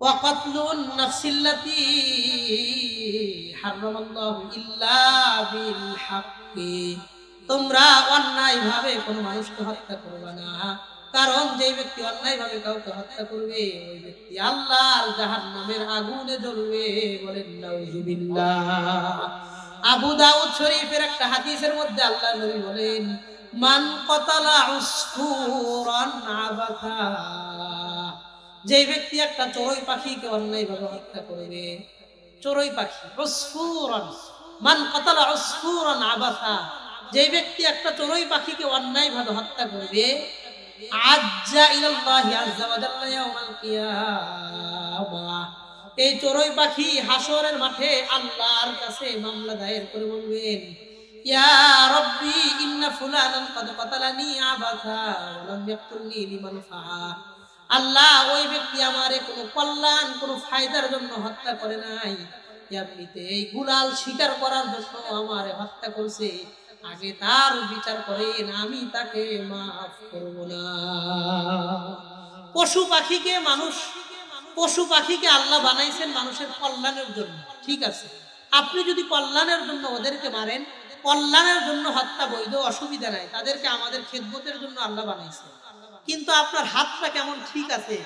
ওয়া কাতলুন নাফসিল্লাতী হারামাল্লাহু ইল্লা বিল হাক্কি, তোমরা অন্যায়ভাবে কোনো মানুষকে হত্যা করবে না, কারণ যে ব্যক্তি অন্যায়ভাবে কাউকে হত্যা করবে ওই ব্যক্তি আল্লাহর জাহান্নামের আগুনে জ্বলবে। বলেন নাউজুবিল্লাহ। আবু দাউদ শরীফের একটা হাদিসের মধ্যে আল্লাহ নবী বলেন, মান কতালা উসফুরান আবাথা, যে ব্যক্তি একটা চড়ুই পাখিকে অন্যায়ভাবে হত্যা করবে, চড়ুই পাখি উসফুরান, মান কতালা উসফুরান আবাথা, যে ব্যক্তি একটা চড়ুই পাখিকে অন্যায়ভাবে হত্যা করবে, আজ্জা ইলাল্লাহি আযজা ওয়া জাল্লা ইয়াউমাল কিয়ামাহ, এই চড়ুই পাখি হাসরের মাঠে আল্লাহর কাছে মামলা দায়ের করে বলবেন, ইয়া রাব্বি ইন্না ফুলানান ক্বাদ কাতালানি আবাথা ওয়া লাম ইয়াকতুলনি লিমান ফাআ, আল্লাহ ওই ব্যক্তি আমারে কোনো কল্যাণ কোনো ফায়দার জন্য হত্যা করে নাই, এমনিতে এই গুলাল শিকার করার জন্য আমারে হত্যা করছে, আগে তার বিচার করেন, আমি তাকে মাফ করব না। পশু পাখিকে মানুষ, পশু পাখিকে আল্লাহ বানাইছেন মানুষের কল্যাণের জন্য, ঠিক আছে, আপনি যদি কল্যাণের জন্য ওদেরকে মারেন, কল্যাণের জন্য হত্যা বৈধ, অসুবিধা নাই, তাদেরকে আমাদের খেদমতের জন্য আল্লাহ বানাইছে, কিন্তু আপনার হাতটা কেমন ঠিক আছে,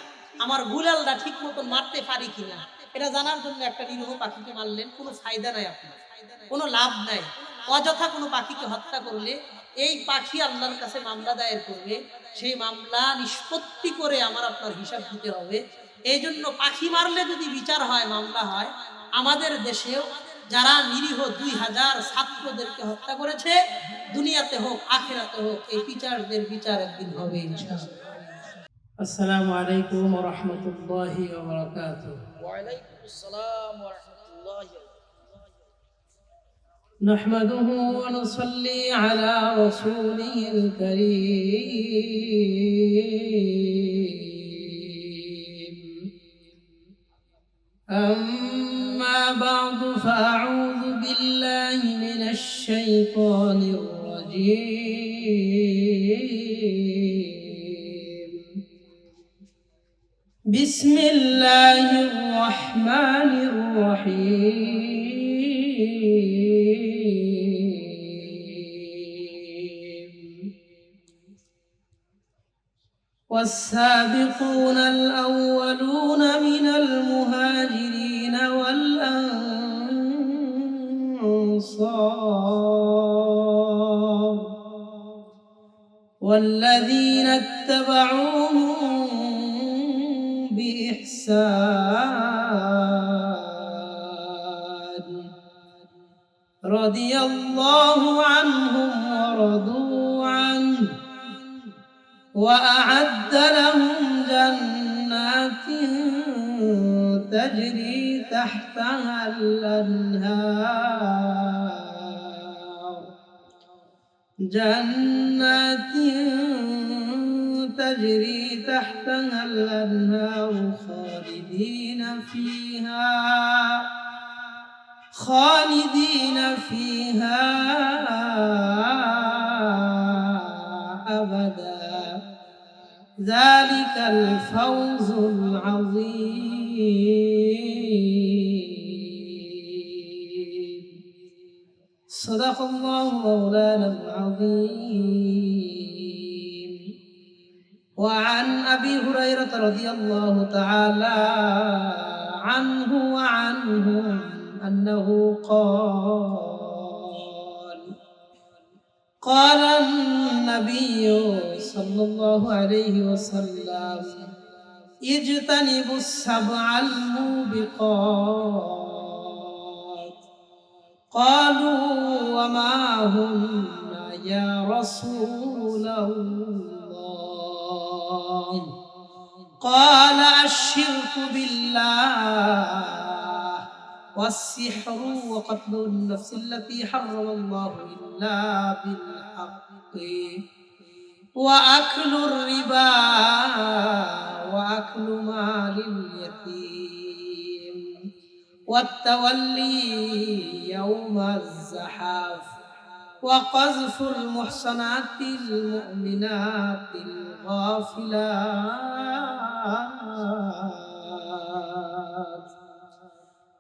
আমার গুলালটা ঠিক মতন মারতে পারি কিনা, এটা জানার জন্য একটা নিরীহ পাখিকে মারলেন, কোনো ফায়দা নাই, আপনার কোনো লাভ নাই। অযথা কোনো পাখিকে হত্যা করলে এই পাখি আল্লাহর কাছে মামলা দায়ের করবে, সেই মামলা নিষ্পত্তি করে আমার আপনার হিসাব দিতে হবে। এই জন্য পাখি মারলে যদি বিচার হয়, মামলা হয়, আমাদের দেশেও যারা নিরীহ 2000 ছাত্রদেরকে হত্যা করেছে, দুনিয়াতে হোক আখিরাতে হোক, এই বিচারদের বিচার একদিন হবে ইনশাআল্লাহ। আসসালামু আলাইকুম ওয়া রাহমাতুল্লাহি ওয়া বারাকাতুহু। ওয়া আলাইকুমুস সালাম ওয়া রাহমাতুল্লাহি। نحمده ونصلي على رسوله الكريم، أما بعد فأعوذ بالله من الشيطان الرجيم، بسم الله الرحمن الرحيم، والسابقون الأولون من المهاجرين والأنصار والذين اتبعوهم بإحسان رضي الله عنهم ورضوا عنه وأعد لهم جنات تجري تحتها الأنهار، جنات تجري تحتها الأنهار خالدين فيها أبدا، ذلك الفوز العظيم. صدق الله مولانا العظيم. وعن أبي هريرة رضي الله تعالى عنه وعنهم أنه قال النبي صلى الله عليه وسلم اجتنبوا السبع الموبقات، قالوا وما هن يا رسول الله؟ قال الشرك بالله والسحر وقتل النفس التي حرم الله إلا بالحق وأكل الربا وأكل مال اليتيم والتولي يوم الزحاف وقذف المحصنات المؤمنات الغافلات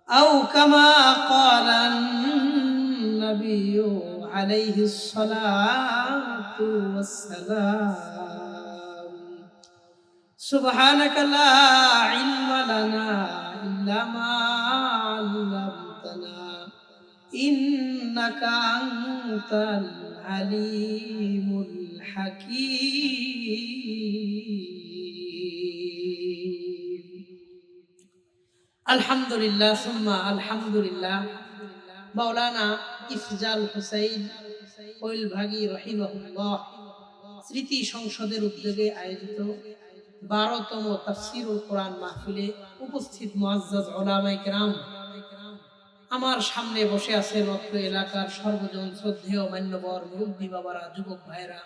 আও কামা ক্বালান নাবিয়্যু আলাইহিস সালাতু ওয়াস সালাম সুবহানাকা লা ইলমা লানা ইল্লা মা 'আল্লামতানা ইন্নাকা আনতাল আলিমুল হাকীম। আলহামদুলিল্লাহ সুম্মা আলহামদুলিল্লাহ। মাওলানা ইফজাল হুসাইন ওইলভাগী রাহিমাহুল্লাহ স্মৃতি সংসদের উদ্যোগে আয়োজিত 12তম তাফসীরুল কোরআন মাহফিলে উপস্থিত মুআজ্জাজ উলামায়ে কেরাম, আমার সামনে বসে আছেন অত্র এলাকার সর্বজন শ্রদ্ধেয় মান্যবর মুরব্বী বাবারা, যুবক ভাইরা,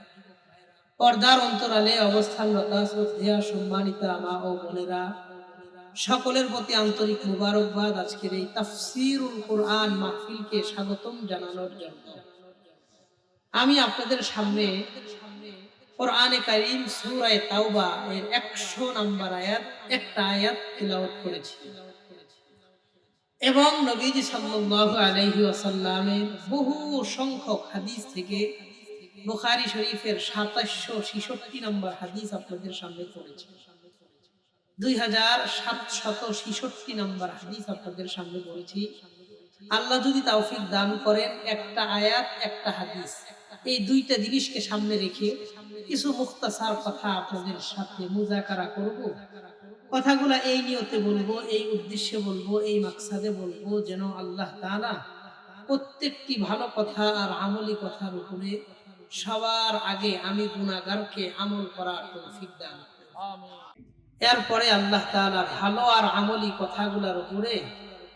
পর্দার অন্তরালে অবস্থানরত শ্রদ্ধেয়া সম্মানিতা মা ও বোনেরা, সকলের প্রতি আন্তরিক মুবারকবাদ। আজকের এই তাফসীরুল কোরআন মাহফিলকে স্বাগতম জানানোর জন্য আমি আপনাদের সামনে কোরআনে কারীম সূরা তাওবা এর 100 নম্বর আয়াত, একটা আয়াত তিলাওয়াত করেছি এবং নবীজি সাল্লাল্লাহু আলাইহি ওয়াসাল্লামের বহু সংখ্যক হাদিস থেকে বুখারী শরীফের 2766 নম্বর হাদিস আপনাদের সামনে পড়েছি। 2766 নম্বর হাদিস আপনাদের সামনে পড়েছি। আল্লাহ যদি তৌফিক দান করেন, একটা আয়াত একটা হাদিস, এই দুইটা জিনিসকে সামনে রেখে কিছু মুখতাসার কথা আপনাদের সাথে মুযাকারা করব। কথাগুলো এই নিয়তে বলবো, এই উদ্দেশ্যে বলবো, এই মাকসাদে বলবো যেন আল্লাহ তাআলা প্রত্যেকটি ভালো কথা আর আমলি কথার উপরে সবার আগে আমি গুনাহগারকে আমল করার তৌফিক দান করেন। আমিন। এরপরে আল্লাহ তাআলা ভালো আর আমলি কথাগুলোর উপরে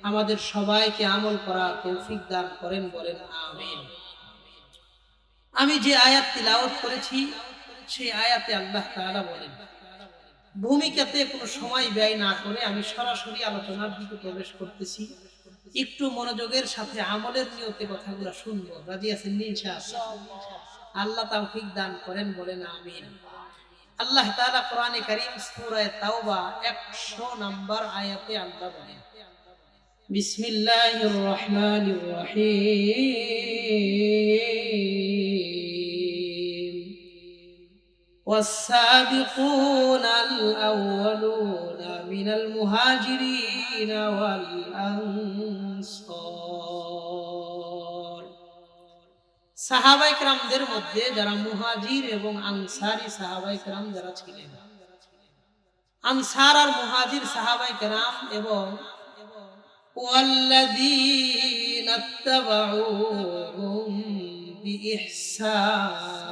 আমাদের সবাইকে আমল করার তৌফিক দান করেন, বলেন আমিন। আমি যে আয়াত তিলাওয়াত করেছি সেই আয়াতে আল্লাহ তাআলা বলেন, ভূমিকাতে কোনো সময় ব্যয় না করে আমি সরাসরি আলোচনার দিকে প্রবেশ করতেছি। একটু মনোযোগের সাথে আমলের নিয়তে কথাগুলো শুনবো। রাজি আছেন ইনশাআল্লাহ? আল্লাহ তৌফিক দান করেন, বলেন আমিন। আল্লাহ তাআলা কোরআনে কারীম সূরা তাওবা 100 নম্বর আয়াতে আল্লাহ বলেন, বিসমিল্লাহির রহমানির রহিম والسابقون الأولون من المهاجرين والأنصار সাহাবায়ে কেরামদের মধ্যে যারা মুহাজির এবং আনসারী সাহাবায়ে কেরাম যারা ছিলেন, আনসার আর মুহাজির সাহাবায়ে কেরাম এবং ওয়াল্লাযীনা ইত্তাবাউহুম বিইহসান,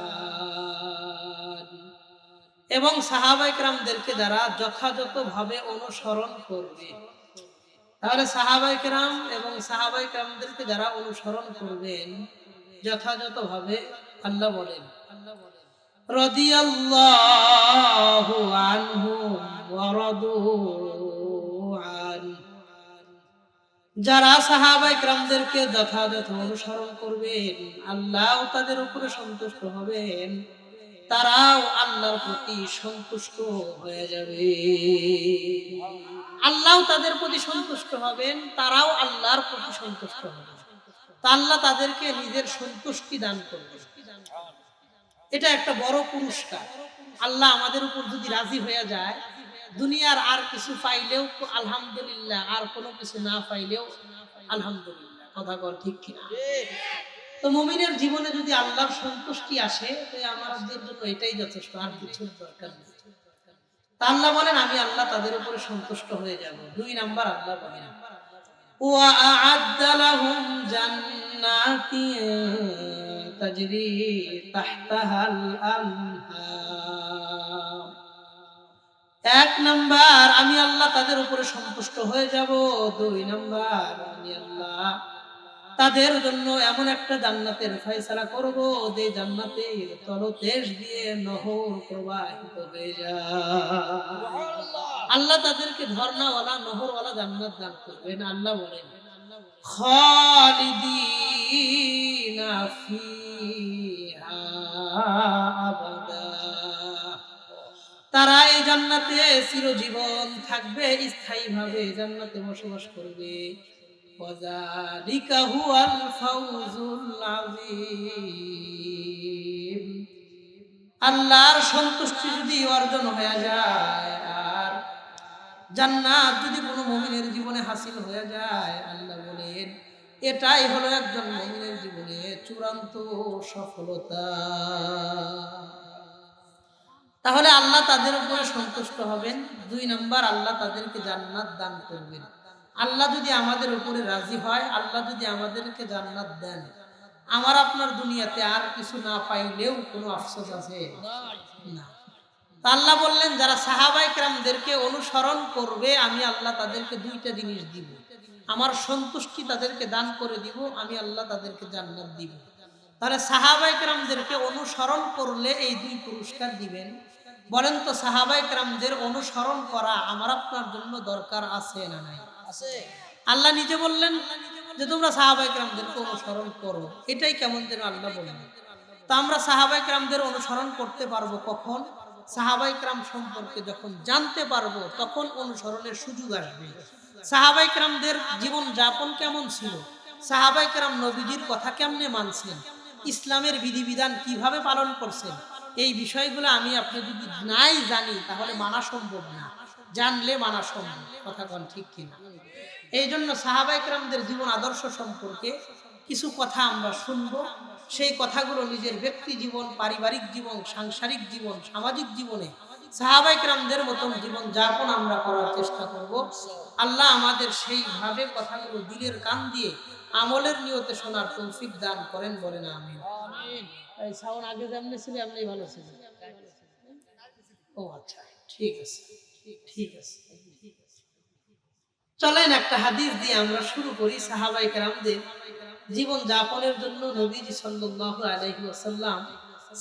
এবং সাহাবায়ে কেরামদেরকে যারা যথাযথভাবে অনুসরণ করবে। তাহলে সাহাবায়ে কেরাম এবং সাহাবায়ে কেরামদেরকে যারা অনুসরণ করবেন যথাযথভাবে, আল্লাহ বলেন, রাদিয়াল্লাহু আনহুম ওয়া রাদু আন, যারা সাহাবায়ে কেরামদেরকে যথাযথ অনুসরণ করবেন আল্লাহ তাদের উপরে সন্তুষ্ট হবেন, তারাও আল্লাহর প্রতি সন্তুষ্ট হয়ে যাবে। আল্লাহ তাদের প্রতি সন্তুষ্ট হবেন, তারাও আল্লাহর প্রতি সন্তুষ্ট হবেন। তা আল্লাহ তাদেরকে নিজের সন্তুষ্টি দান করবেন। এটা একটা বড় পুরস্কার। আল্লাহ আমাদের উপর যদি রাজি হয়ে যায়, দুনিয়ার আর কিছু পাইলেও আলহামদুলিল্লাহ, আর কোনো কিছু না পাইলেও আলহামদুলিল্লাহ। কথা কর ঠিক কিনা? তো মুমিনের জীবনে যদি আল্লাহর সন্তুষ্টি আসে, তো আমাদের জন্য এটাই যথেষ্ট, আর কিছু দরকার নেই। তা আল্লাহ বলেন আমি আল্লাহ তাদের উপরে সন্তুষ্ট হয়ে যাব। 2 নাম্বার আল্লাহ বলেন, ওয়া আ'আদ্দা লাহুম জান্নাতিন তাজরি তাহতাহাল আনহার। 1 নাম্বার আমি আল্লাহ তাদের উপরে সন্তুষ্ট হয়ে যাব। 2 নাম্বার আমি আল্লাহ তাদের জন্য এমন একটা জান্নাতের ফয়সালা করব যে জান্নাতের তলদেশ দিয়ে নহর প্রবাহিত হয়ে যায়। আল্লাহ তাদেরকে ঝর্ণাওয়ালা নহরওয়ালা জান্নাত দান করবেন। আল্লাহ বলেন, খালিদিনা ফিহা আবাদা, তারা এই জান্নাতে চিরজীবন থাকবে, স্থায়ীভাবে জান্নাতে বসবাস করবে। ওয়াযালিকা হুয়াল ফাওজুল আযীম। আল্লাহর সন্তুষ্টি যদি অর্জন হয়ে যায় আর জান্নাত যদি কোনো মুমিনের জীবনে হাসিল হয়ে যায়, আল্লাহ বলেন এটাই হলো একজন মুমিনের জীবনে চূড়ান্ত সফলতা। তাহলে আল্লাহ তাদের উপরে সন্তুষ্ট হবেন। 2 নাম্বার, আল্লাহ তাদেরকে জান্নাত দান করবেন। আল্লাহ যদি আমাদের উপরে রাজি হয়, আল্লাহ যদি আমাদেরকে জান্নাত দেন, আমার আপনার দুনিয়াতে আর কিছু না পাইলেও কোনো আফসোস আছে না। তা আল্লাহ বললেন যারা সাহাবায়ে কেরামদেরকে অনুসরণ করবে, আমি আল্লাহ তাদেরকে 2টা জিনিস দিব। আমার সন্তুষ্টি তাদেরকে দান করে দিব, আমি আল্লাহ তাদেরকে জান্নাত দিব। তাহলে সাহাবায়ে কেরামদেরকে অনুসরণ করলে এই 2 পুরস্কার দিবেন। বলেন তো সাহাবায়ে কেরামদের অনুসরণ করা আমার আপনার জন্য দরকার আছে না নাই? আছে। আল্লাহ নিজে বললেন যে তোমরা সাহাবায়ে কেরামদেরকে অনুসরণ করো। এটাই কেমন যেন আল্লাহ বললেন। তো আমরা সাহাবায়ে কেরামদের অনুসরণ করতে পারবো কখন? সাহাবায়ে কেরাম সম্পর্কে যখন জানতে পারবো তখন অনুসরণের সুযোগ আসবে। সাহাবায়ে কেরামদের জীবন যাপন কেমন ছিল, সাহাবায়ে কেরাম নবীজির কথা কেমনে মানছেন, ইসলামের বিধিবিধান কিভাবে পালন করছেন, এই বিষয়গুলো আমি আপনি যদি নাই জানি তাহলে মানা সম্ভব না। জানলে মানা সম্ভব। কথা কোন ঠিক কিনা? এই জন্য সাহাবায়ে কেরামদের জীবন আদর্শ সম্পর্কে কিছু কথা আমরা শুনবো। সেই কথাগুলো নিজের ব্যক্তি জীবন, পারিবারিক জীবন, সাংসারিক জীবন, সামাজিক জীবনে সাহাবায়ে কেরামদের মতন জীবন যাপন আমরা করার চেষ্টা করব। আল্লাহ আমাদের সেইভাবে কথাগুলো দিলের কান দিয়ে আমলের নিয়তে শোনার তৌফিক দান করেন, বলেন আমিন। আমিন। এই সাউন্ড আগে যেমনি ছিল এমনি ভালো ছিল। ও আচ্ছা, ঠিক আছে, ঠিক আছে। চলেন একটা হাদিস দিয়ে আমরা শুরু করি। সাহাবায়ে কেরামদের জীবন যাপনের জন্য নবীজি সাল্লাল্লাহু আলাইহি ওয়াসাল্লাম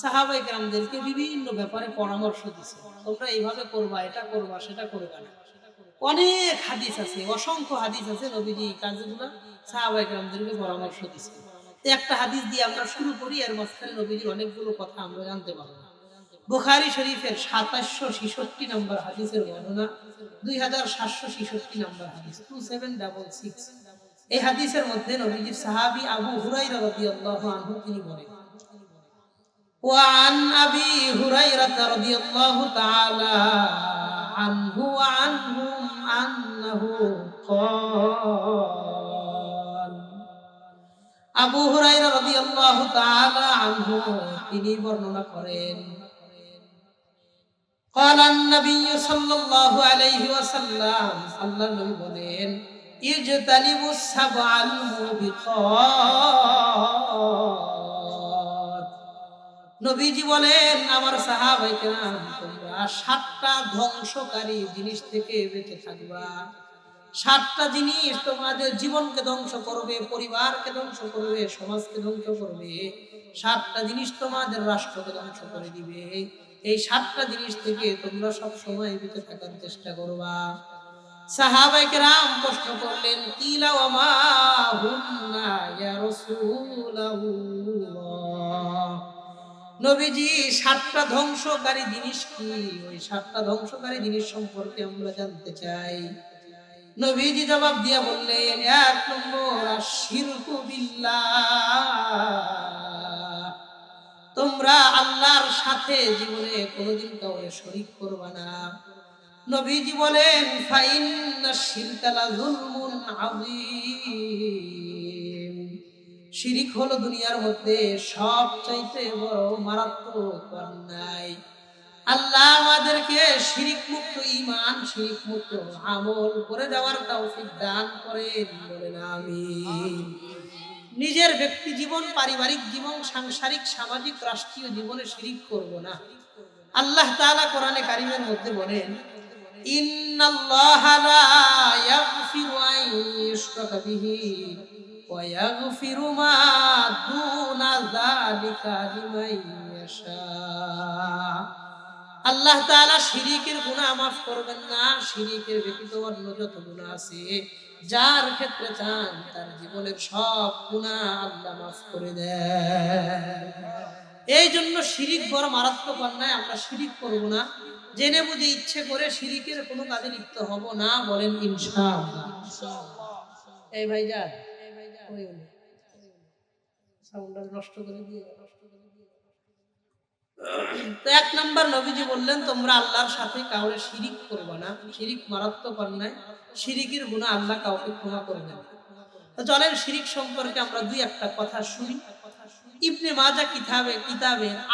সাহাবায়ে কেরামদেরকে বিভিন্ন ব্যাপারে পরামর্শ দিয়েছেন। তোমরা এইভাবে করবা, এটা করবা, সেটা করবা না। অনেক হাদিস আছে, অসংখ্য হাদিস আছে নবীজি এই কাজগুলো সাহাবায়ে কেরামদেরকে পরামর্শ দিয়েছেন। একটা হাদিস দিয়ে আমরা শুরু করি, এর মাঝখানে নবীজির অনেকগুলো কথা আমরা জানতে পারবো। বুখারী শরীফের 2766 নম্বর হাদিসের বর্ণনা, 2766 নম্বর হাদিস, 2766। এই হাদিসের মধ্যে নবীজির সাহাবী আবু হুরায়রা রাদিয়াল্লাহু আনহু তিনি বলেন, وعن أبي هريرة رضي الله تعالى عنه وعنهم أنه قال, আবু হুরায়রা রাদিয়াল্লাহু তাআলা আনহু তিনি বর্ণনা করেন, قال النبي صلى الله عليه وسلم, আল্লাহর নবী বলেন, ইজতানিবুস সাবআল মুবিকাত। নবীজি বলেন আমার সাহাবায়ে কেরাম তোমরা 7টা ধ্বংসকারী জিনিস থেকে বেঁচে থাকবা। 7টা জিনিস তোমাদের জীবনকে ধ্বংস করবে, পরিবারকে ধ্বংস করবে, সমাজকে ধ্বংস করবে। 7টা জিনিস তোমাদের রাষ্ট্রকে ধ্বংস করে দিবে। এই 7টা জিনিস থেকে তোমরা সব সময় বেঁচে থাকার চেষ্টা করবা। সাহাবায়ে কেরাম প্রশ্ন করলেন, কিলা ওয়া মা হুন্না ইয়া রাসূলুল্লাহ। নবীজি 7টা ধ্বংসকারী জিনিস কি, ওই 7টা ধ্বংসকারী জিনিস সম্পর্কে আমরা জানতে চাই। নবীজি জবাব দিয়া বললেন, 1 নম্বর আশিরকু বিল্লাহ, তোমরা আল্লাহর সাথে জীবনে কোনোদিন কাউকে শরীক করবা না। নবীজি বলেন, ফাইন্নাশ শিরকা লাযুলমুন আযীম, শিরিক হলো দুনিয়ার মধ্যে সবচাইতে বড় মারাত্মক অন্যায়। আল্লাহ আমাদেরকে শিরিক মুক্ত ঈমান, শিরিক মুক্ত আমল করে যাওয়ার তৌফিক দান করেন, বলেন আমিন। নিজের ব্যক্তি জীবন, পারিবারিক জীবন, সাংসারিক, সামাজিক, রাষ্ট্রীয় জীবনে শিরিক করব না। আল্লাহ তাআলা কোরআনে কারীমের মধ্যে বলেন, ইন্নাল্লাহা লা ইয়াগফিরু আন ইউশরাকা বিহি ওয়া ইয়াগফিরু মা দুনা যালিকা লিমান ইয়াশা। আল্লাহ তাআলা শিরিকের গুনাহ মাফ করবেন না। শিরিকের ব্যতীত অন্য যত গুনাহ আছে যার ক্ষেত্রে চান তার জীবনের সব গুনাহ আল্লাহ মাফ করে দেন। এই জন্য শিরিক বড় মারাত্মক অন্যায়। আমরা শিরিক করব না, জেনে বুঝে ইচ্ছে করে শিরিকের কোনো কাজে লিপ্ত হব না, বলেন ইনশাআল্লাহ। এই ভাইজান ওই উনি সাউন্ডটা নষ্ট করে দিয়ে গেল। তো এক নাম্বার নবীজি বললেন তোমরা আল্লাহর সাথে কাউকে শিরিক করবে না, শিরিক মারাত্মক অন্যায়, শিরিকের গুনাহ আল্লাহ কাউকে ক্ষমা করবেন না। তো চলেন শিরিক সম্পর্কে আমরা দুই একটা কথা শুনি। ইবনে মাজাহ কিতাবে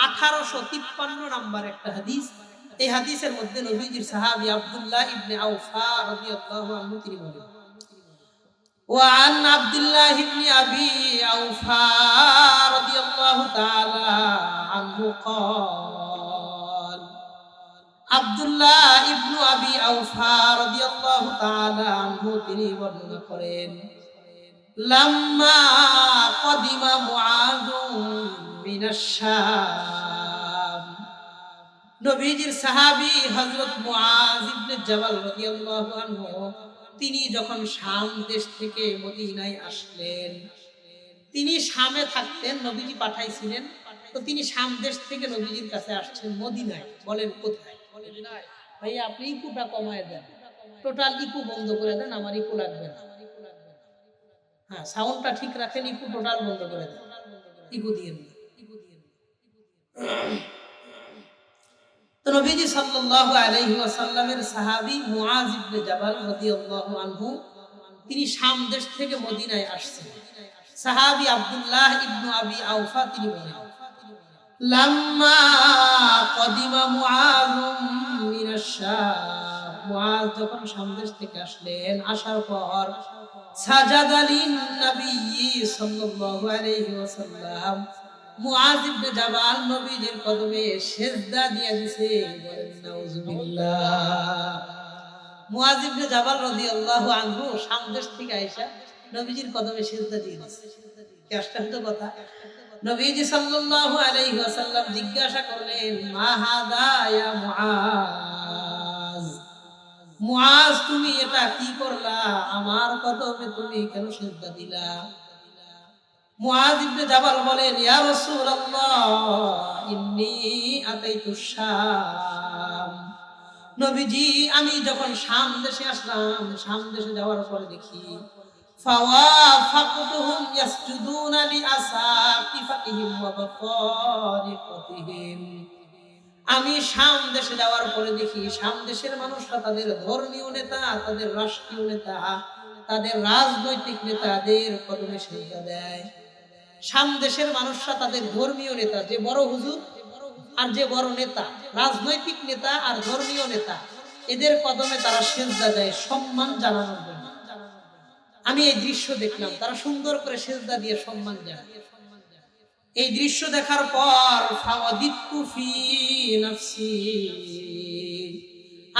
1853 নাম্বার একটা হাদিস। এই হাদিসের মধ্যে নবীজির সাহাবী আব্দুল্লাহ ইবনে আউফা রাদিয়াল্লাহু আনহু তিনি বলেন وعن عبد الله بن أبي أوفى رضي الله تعالى عنه قال عبد الله بن أبي أوفى رضي الله تعالى عنه তিনি বর্ণনা করেন لما قدم معاذ من الشام নবীজির সাহাবী হযরত মুআজ ইবনে জাবাল রাদিয়াল্লাহু আনহু তিনি যখন শাম দেশ থেকে মদিনায় আসলেন, তিনি শামে থাকতেন, নবীজি পাঠাইছিলেন, তো তিনি শাম দেশ থেকে নবীজির কাছে আসছেন মদিনায়। বলেন কোথায়? ভাইয়া আপনি ইকুটা কমায় দেন, টোটাল ইকু বন্ধ করে দেন, আমার ইকু লাগবে না। হ্যাঁ সাউন্ডটা ঠিক রাখেন, ইকু টোটাল বন্ধ করে দেন, ইকু দিয়েন না। তো নবীজি সাল্লাল্লাহু আলাইহি ওয়াসাল্লামের সাহাবী মুআজ ইবনে জাবাল রাদিয়াল্লাহু আনহু তিনি শাম দেশ থেকে মদিনায় আসছেন। সাহাবী আব্দুল্লাহ ইবনে আবি আওফা তিনি বলেন লাম্মা কদিমা মুআজ মিনাশ শাম, মুআজ যখন শাম দেশ থেকে আসলেন, আসার পর সাজাদা লিন নবী সাল্লাল্লাহু আলাইহি ওয়াসাল্লাম, মুআজ ইবনে জাবাল নবীজির কদমে সিজদা দিয়ে দিয়েছে। বলেন নাউজুবিল্লাহ। মুআজ ইবনে জাবাল রাদিয়াল্লাহু আনহু শাম দেশ থেকে আয়েশা নবীজির কদমে সিজদা দিয়ে দিয়েছে। কি আশ্চর্য কথা। নবীজি সাল্লাল্লাহু আলাইহি ওয়াসাল্লাম জিজ্ঞাসা করলেন মা হাদা ইয়া মুআজ, মুআজ তুমি এটা কি করলা, আমার কদমে তুমি কেন সিজদা দিলা? মুআজ ইবনে জাবাল বলেন ইয়া রাসূলুল্লাহ ইন্নী আতাইতুশ শাম, নবীজি আমি যখন শাম দেশে আসলাম, শাম দেশে যাওয়ার পরে দেখি ফাওয়াফাকতুহুম ইয়াসজুদুনা লিআসাকিফাতিহিম ওয়া বাতারিকাতিহিম, আমি শাম দেশে যাওয়ার পরে দেখি শাম দেশের মানুষরা তাদের ধর্মীয় নেতা, তাদের রাষ্ট্রীয় নেতা, তাদের রাজনৈতিক নেতাদের কদমে সিজদা দেয়। শাম দেশের মানুষরা তাদের ধর্মীয় নেতা, যে বড় হুজুর আর যে বড় নেতা, রাজনৈতিক নেতা আর ধর্মীয় নেতা, এদের কদমে তারা সিজদা দেয় সম্মান জানানোর জন্য। আমি এই দৃশ্য দেখলাম, তারা সুন্দর করে সিজদা দিয়ে সম্মান জানায়। এই দৃশ্য দেখার পর ফাওয়াদিতু ফি নাফসি,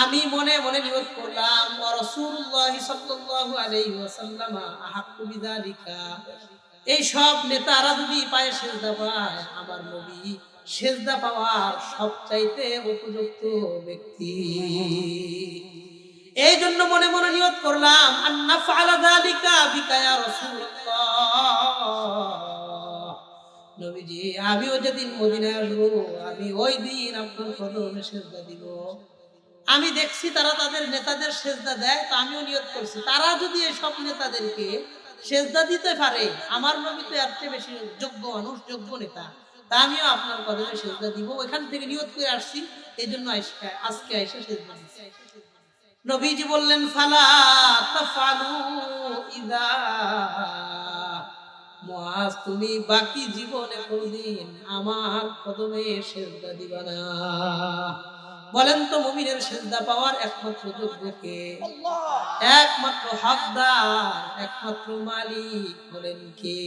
আমি মনে মনে নিয়ত করলাম ওয়া রাসূলুল্লাহ সাল্লাল্লাহু আলাইহি ওয়াসাল্লাম আহাক্কু বিযালিকা, এই সব নেতারা যদি পায়ে সিজদা পায়, আমার নবী সিজদা পাওয়ার সবচাইতে উপযুক্ত ব্যক্তি। এই জন্য মনে মনে নিয়ত করলাম আন্না ফাআলা যালিকা বিকা ইয়া রাসূলুল্লাহ, নবীজি আমিও যেদিন মদিনায় আসবো, আমি ওই দিন আপনার কদমে সিজদা দিব। আমি দেখছি তারা তাদের নেতাদের সিজদা দেয়, তো আমিও নিয়ত করছি তারা যদি এই সব নেতাদেরকে সিজদা দিতে পারে, আমার নবী তো এর চেয়ে বেশি যোগ্য মানুষ, যোগ্য নেতা, তা আমিও আপনার কদমে সিজদা দিব। ওইখান থেকে নিয়ত করে আসছি, এই জন্য আজকে আইসা সিজদা দিচ্ছি। নবীজি বললেন ফালা তাফআলু ইযা, মুআজ তুমি বাকি জীবনে কোনদিন আমার কদমে সিজদা দিবা না। বলেন তো মুমিনের সিজদা পাওয়ার একমাত্র যোগ্য কে? আল্লাহ। একমাত্র হকদার, একমাত্র মালিক বলেন কে?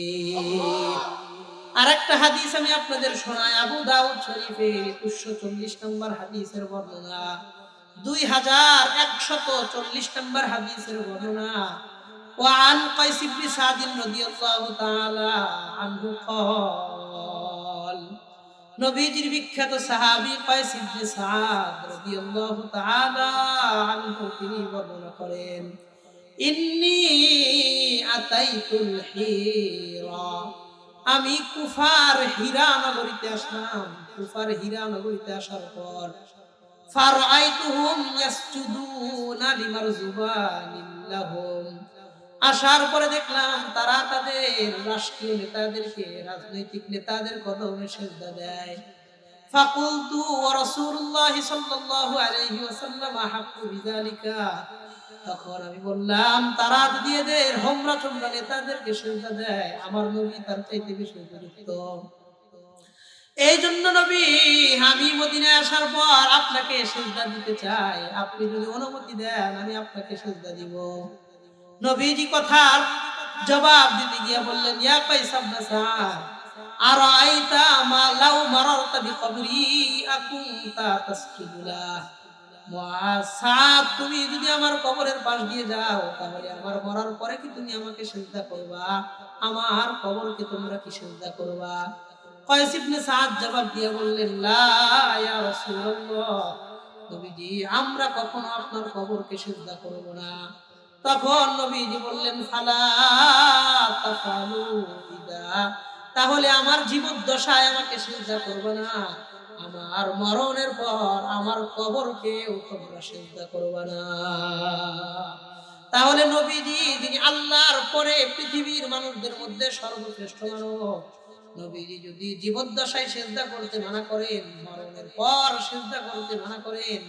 আরেকটা হাদিস আমি আপনাদের শোনাই, আবু দাউদ শরীফে 240 নম্বর হাদিসের বর্ণনা, 2140 নম্বর হাদিসের বর্ণনা। وعن قيس بن سعد رضي الله تعالى عنه قال, নবীজির বিখ্যাত সাহাবী কায়স ইবনে সাদ রাদিয়াল্লাহু তাআলা আনহু তিনি বর্ণনা করেন ইন্নী আতাইতুল হিরা, আমি কুফার হীরা নগরীতে আসলাম। কুফার হীরা নগরীতে আসার পর ফারাআইতুহুম ইয়াসজুদুনা লিমারজুবানিন লাহুম, আসার পরে দেখলাম তারা তাদের রাষ্ট্রীয় নেতাদেরকে, রাজনৈতিক নেতাদের কদমে সেজদা দেয়। ফাকুলতু ওয়া রাসূলুল্লাহ সাল্লাল্লাহু আলাইহি ওয়াসাল্লাম হাক্কু বিযালিকা। তখন আমি বললাম, তারা যদি এদের হোমরা চোমরা নেতাদেরকে সেজদা দেয়, আমার নবী তার চাইতে বেশি উপযুক্ত। এই জন্য নবী, আমি মদিনায় আসার পর আপনাকে সেজদা দিতে চাই, আপনি যদি অনুমতি দেন আমি আপনাকে সেজদা দিব। নবীজি কথার জবাব দিতে গিয়ে বললেন, ইয়া কাইস ইবনে সাদ, আরাইতা মা লাউ মারারতা বিকবরি আকুনতা তাসজুদুলা। মুআজ, সাদ, তুমি যদি আমার কবরের পাশ দিয়ে যাও, তাহলে আমার মরার পরে কি তুমি আমাকে সিজদা করবা? আমার কবরকে তোমরা কি সিজদা করবা? কাইস ইবনে সাদ জবাব দিয়ে বললেন, লা ইয়া রাসূলুল্লাহ, নবীজি, আমরা কখনো আপনার কবরকে সিজদা করব না। তখন নবীজি বললেন, ফালা তাফালু ইদা, তাহলে আমার জীবদ্দশায় আমাকে সিজদা করবে না, আমার মরণের পর আমার কবরকেও তোমরা সিজদা করবে না। তাহলে নবীজি, যিনি আল্লাহর পরে পৃথিবীর মানুষদের মধ্যে সর্বশ্রেষ্ঠ মানব, নবীজি যদি জীবদ্দশায় সিজদা করতে মানা করেন, মরণের পর সিজদা করতে মানা করেন,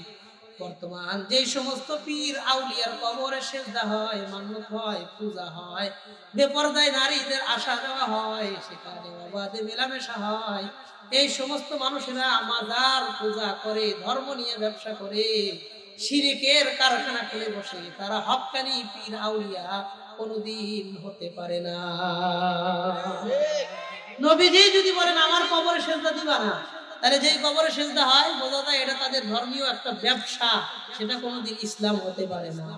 বর্তমান যে সমস্ত পীর আউলিয়ার কবরে সেজদা হয়, মান্নত হয়, পূজা হয়, বেপরদায় নারীদের আসা যাওয়া হয়, সেখানে অবাধে মেলামেশা হয়, এই সমস্ত মানুষেরা মাজার পূজা করে, ধর্ম নিয়ে ব্যবসা করে, শিরকের কারখানা খুলে বসে, তারা হক্কানি পীর আউলিয়া কোনোদিন হতে পারে না। নবীজি যদি বলেন আমার কবরে সেজদা দিবা না, তাহলে যেই কবরে সেজদা হয়, বোঝা যায় এটা তাদের ধর্মীয় একটা ব্যবসা, সেটা কোনোদিন ইসলাম হতে পারে না।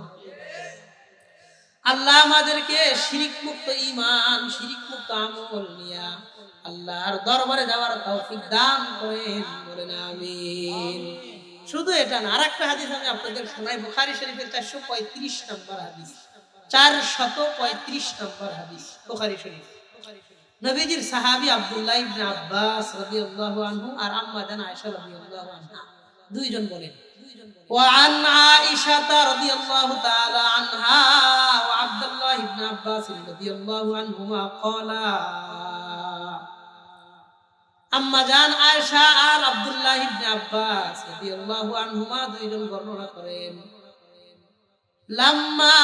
আল্লাহ আমাদেরকে শিরিক মুক্ত ঈমান, শিরিক মুক্ত আমল নিয়া আল্লাহর দরবারে যাওয়ার তৌফিক দান করেন, বলেন আমিন। শুধু এটা না, আরেকটা হাদিস আমি আপনাদের শোনাই, বুখারী শরীফের 435 নম্বর হাদিস, 435 নম্বর হাদিস বুখারী শরীফ। নবীজির সাহাবী আব্দুল্লাহ ইবনে আব্বাস রাদিয়াল্লাহু আনহু আর আম্মা জান আয়েশা রাদিয়াল্লাহু আনহা দুইজন বলেন, ওয়া আন আয়েশা রাদিয়াল্লাহু তাআলা আনহা ওয়া আব্দুল্লাহ ইবনে আব্বাস রাদিয়াল্লাহু আনহুমা ক্বালা, আম্মা জান আয়েশা আর আব্দুল্লাহ ইবনে আব্বাস রাদিয়াল্লাহু আনহুমা দুইজন বর্ণনা করেন, লাম্মা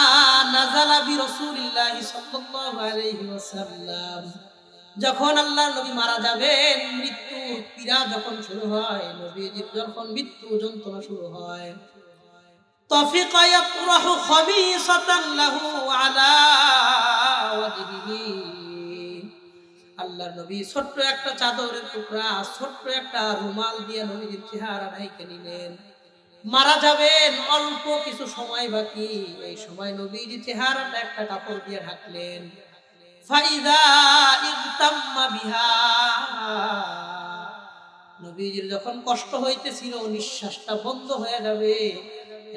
নাযালা বি রাসূলিল্লাহি সাল্লাল্লাহু আলাইহি ওয়াসাল্লাম, যখন আল্লাহর নবী মারা যাবেন, মৃত্যুর পীড়া যখন শুরু হয়, নবীজির যখন মৃত্যু যন্ত্রণা শুরু হয়, তাফিকা ইয়াতরাহু খামিসাতান লাহু আলা ওয়াজহিহি, আল্লাহর নবী ছোট্ট একটা চাদরের টুকরা, ছোট্ট একটা রুমাল দিয়ে নবীজির চেহারা ঢেকে নিলেন। মারা যাবেন, অল্প কিছু সময় বাকি, এই সময় নবীজি চেহারাটা একটা কাপড় দিয়ে ঢাকলেন। ফাইদা ইগতাম্মা বিহা, নবীজির যখন কষ্ট হইতেছিল, নিঃশ্বাসটা বন্ধ হয়ে যাবে,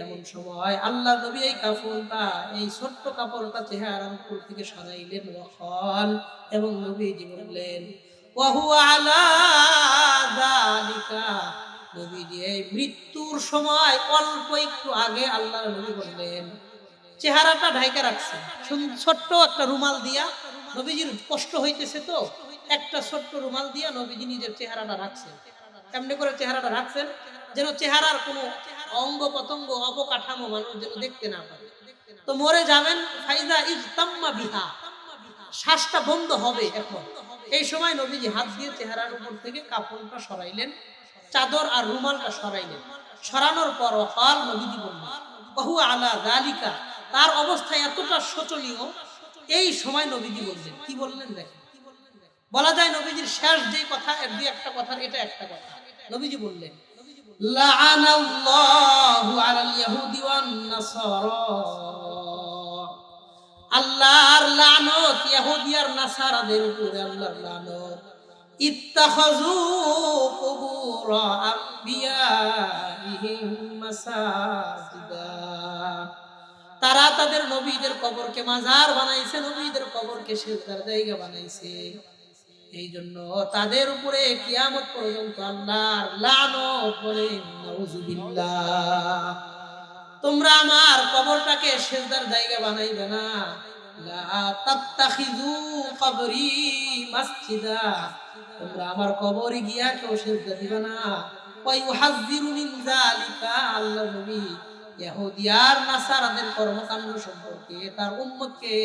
এমন সময় আল্লাহ নবী এই কাফনটা, এই ছোট্ট কাপড়টা চেহারার উপর থেকে সরাইলেন, ওয়াকাল, এবং নবীজি বললেন, ওয়া হুয়া আলা যালিকা, নবীজি এই মৃত্যুর সময় অল্প একটু আগে আল্লাহর নবী বললেন, চেহারাটা ঢাইকা রাখছে, ছোট্ট একটা রুমাল দিয়া, নবীজির কষ্ট হইতেছে তো, একটা ছোট্ট রুমাল দিয়া নবীজি নিজের চেহারাটা রাখছেন। কেমনে করে চেহারাটা রাখছেন? যেন চেহারার কোনো অঙ্গ প্রত্যঙ্গ, অবকাঠামো মানুষ যেন দেখতে না পারে। তো মরে যাবেন, ফাইদা ইজতাম্মা বিহা, শ্বাসটা বন্ধ হবে এখন, এই সময় নবীজি হাত দিয়ে চেহারার উপর থেকে কাপড়টা সরাইলেন, চাদর আর রুমালটা সরাইলেন। সরানোর পর ওয়াকাল, নবীজি বললেন, ওহু আলা যালিকা, তার অবস্থা এতটা শোচনীয়, এই সময় নবীজি বললেন, কি বললেন দেখেন, বলা যায় নবীজির শেষ যে কথা, এর দুই একটা কথার এটা একটা কথা। নবীজি বললেন, লাআনাল্লাহু আলাল ইয়াহুদি ওয়ান নাসারা, আল্লাহর লানত ইহুদি আর নাসারাদের উপরে, আল্লাহর লানত। ইত্তাখাযু কুবুর আমবিয়াইহিম মাসাজিদা, তারা তাদের নবীদের কবরকে মাজার বানাইছে, নবীদের কবরকে সিজদার জায়গা বানাইছে। এই জন্য তাদের উপরে কিয়ামত পর্যন্ত আল্লাহর লানত, বলেন নাউযুবিল্লাহ। তোমরা আমার কবরটাকে সিজদার জায়গা বানাইবে না, লা তাত্তাখিযু কবরি মাসজিদা, তোমরা আমার কবরে গিয়া কেউ সিজদা দিবা না। ওয়া ইউহাযযিরু মিন যালিকা, আল্লাহ নবী ইহুদি আর নাসারাদের কর্মকাণ্ড সম্পর্কে তার উম্মতকে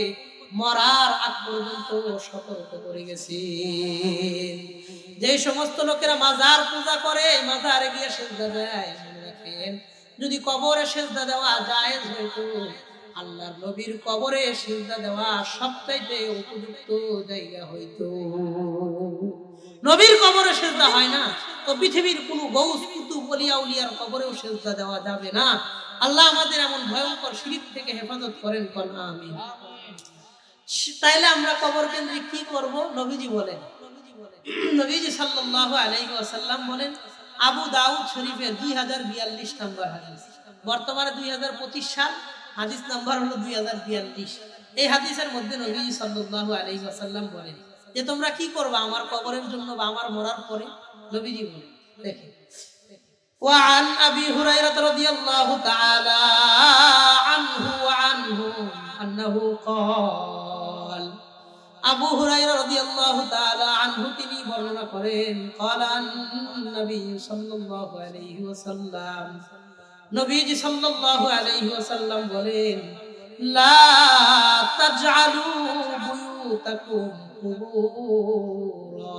মরার আগ পর্যন্ত সতর্ক করে গেছেন। যে সমস্ত লোকেরা মাজার পূজা করে, মাজারে গিয়ে সিজদা দেয়, মনে রাখেন যদি কবরে সিজদা দেওয়া জায়েজ হইতো, আল্লাহর নবীর কবরে সিজদা দেওয়া সবচাইতে উপযুক্ত জায়গা হইতো। নবীর কবরে সিজদা হয় না, তো পৃথিবীর কোনো গৌস কুতুব ওলিয়া উলিয়ার কবরেও সিজদা দেওয়া যাবে না। আল্লাহ আমাদের এমন ভয়ঙ্কর শিরক থেকে হেফাজত করেন, কোন আমিন। তাইলে আমরা কবর কেন্দ্রে কি করব? নবীজি বলেন, নবীজি সাল্লাল্লাহু আলাইহি ওয়াসাল্লাম বলেন, আবু দাউদ শরীফের 2042 নম্বর হাদিস, বর্তমানে 2025 সাল, হাদিস নাম্বার হলো 2042। এই হাদিসের মধ্যে নবীজি সাল্লাল্লাহু আলাইহি ওয়াসাল্লাম বলেন যে তোমরা কি করবা আমার কবরের জন্য বা আমার মরার পরে? নবীজি বলেন, দেখেন, وعن أبي هريرة رضي الله تعالى عنه أنه قال, আবু হুরায়রা রাদিয়াল্লাহু তাআলা আনহু তিনি বর্ণনা করেন, قال النبي صلى الله عليه وسلم, নবীজি সাল্লাল্লাহু আলাইহি ওয়াসাল্লাম বলেন, লা তাজআলু বুয়ুতাকুম কুবুরা,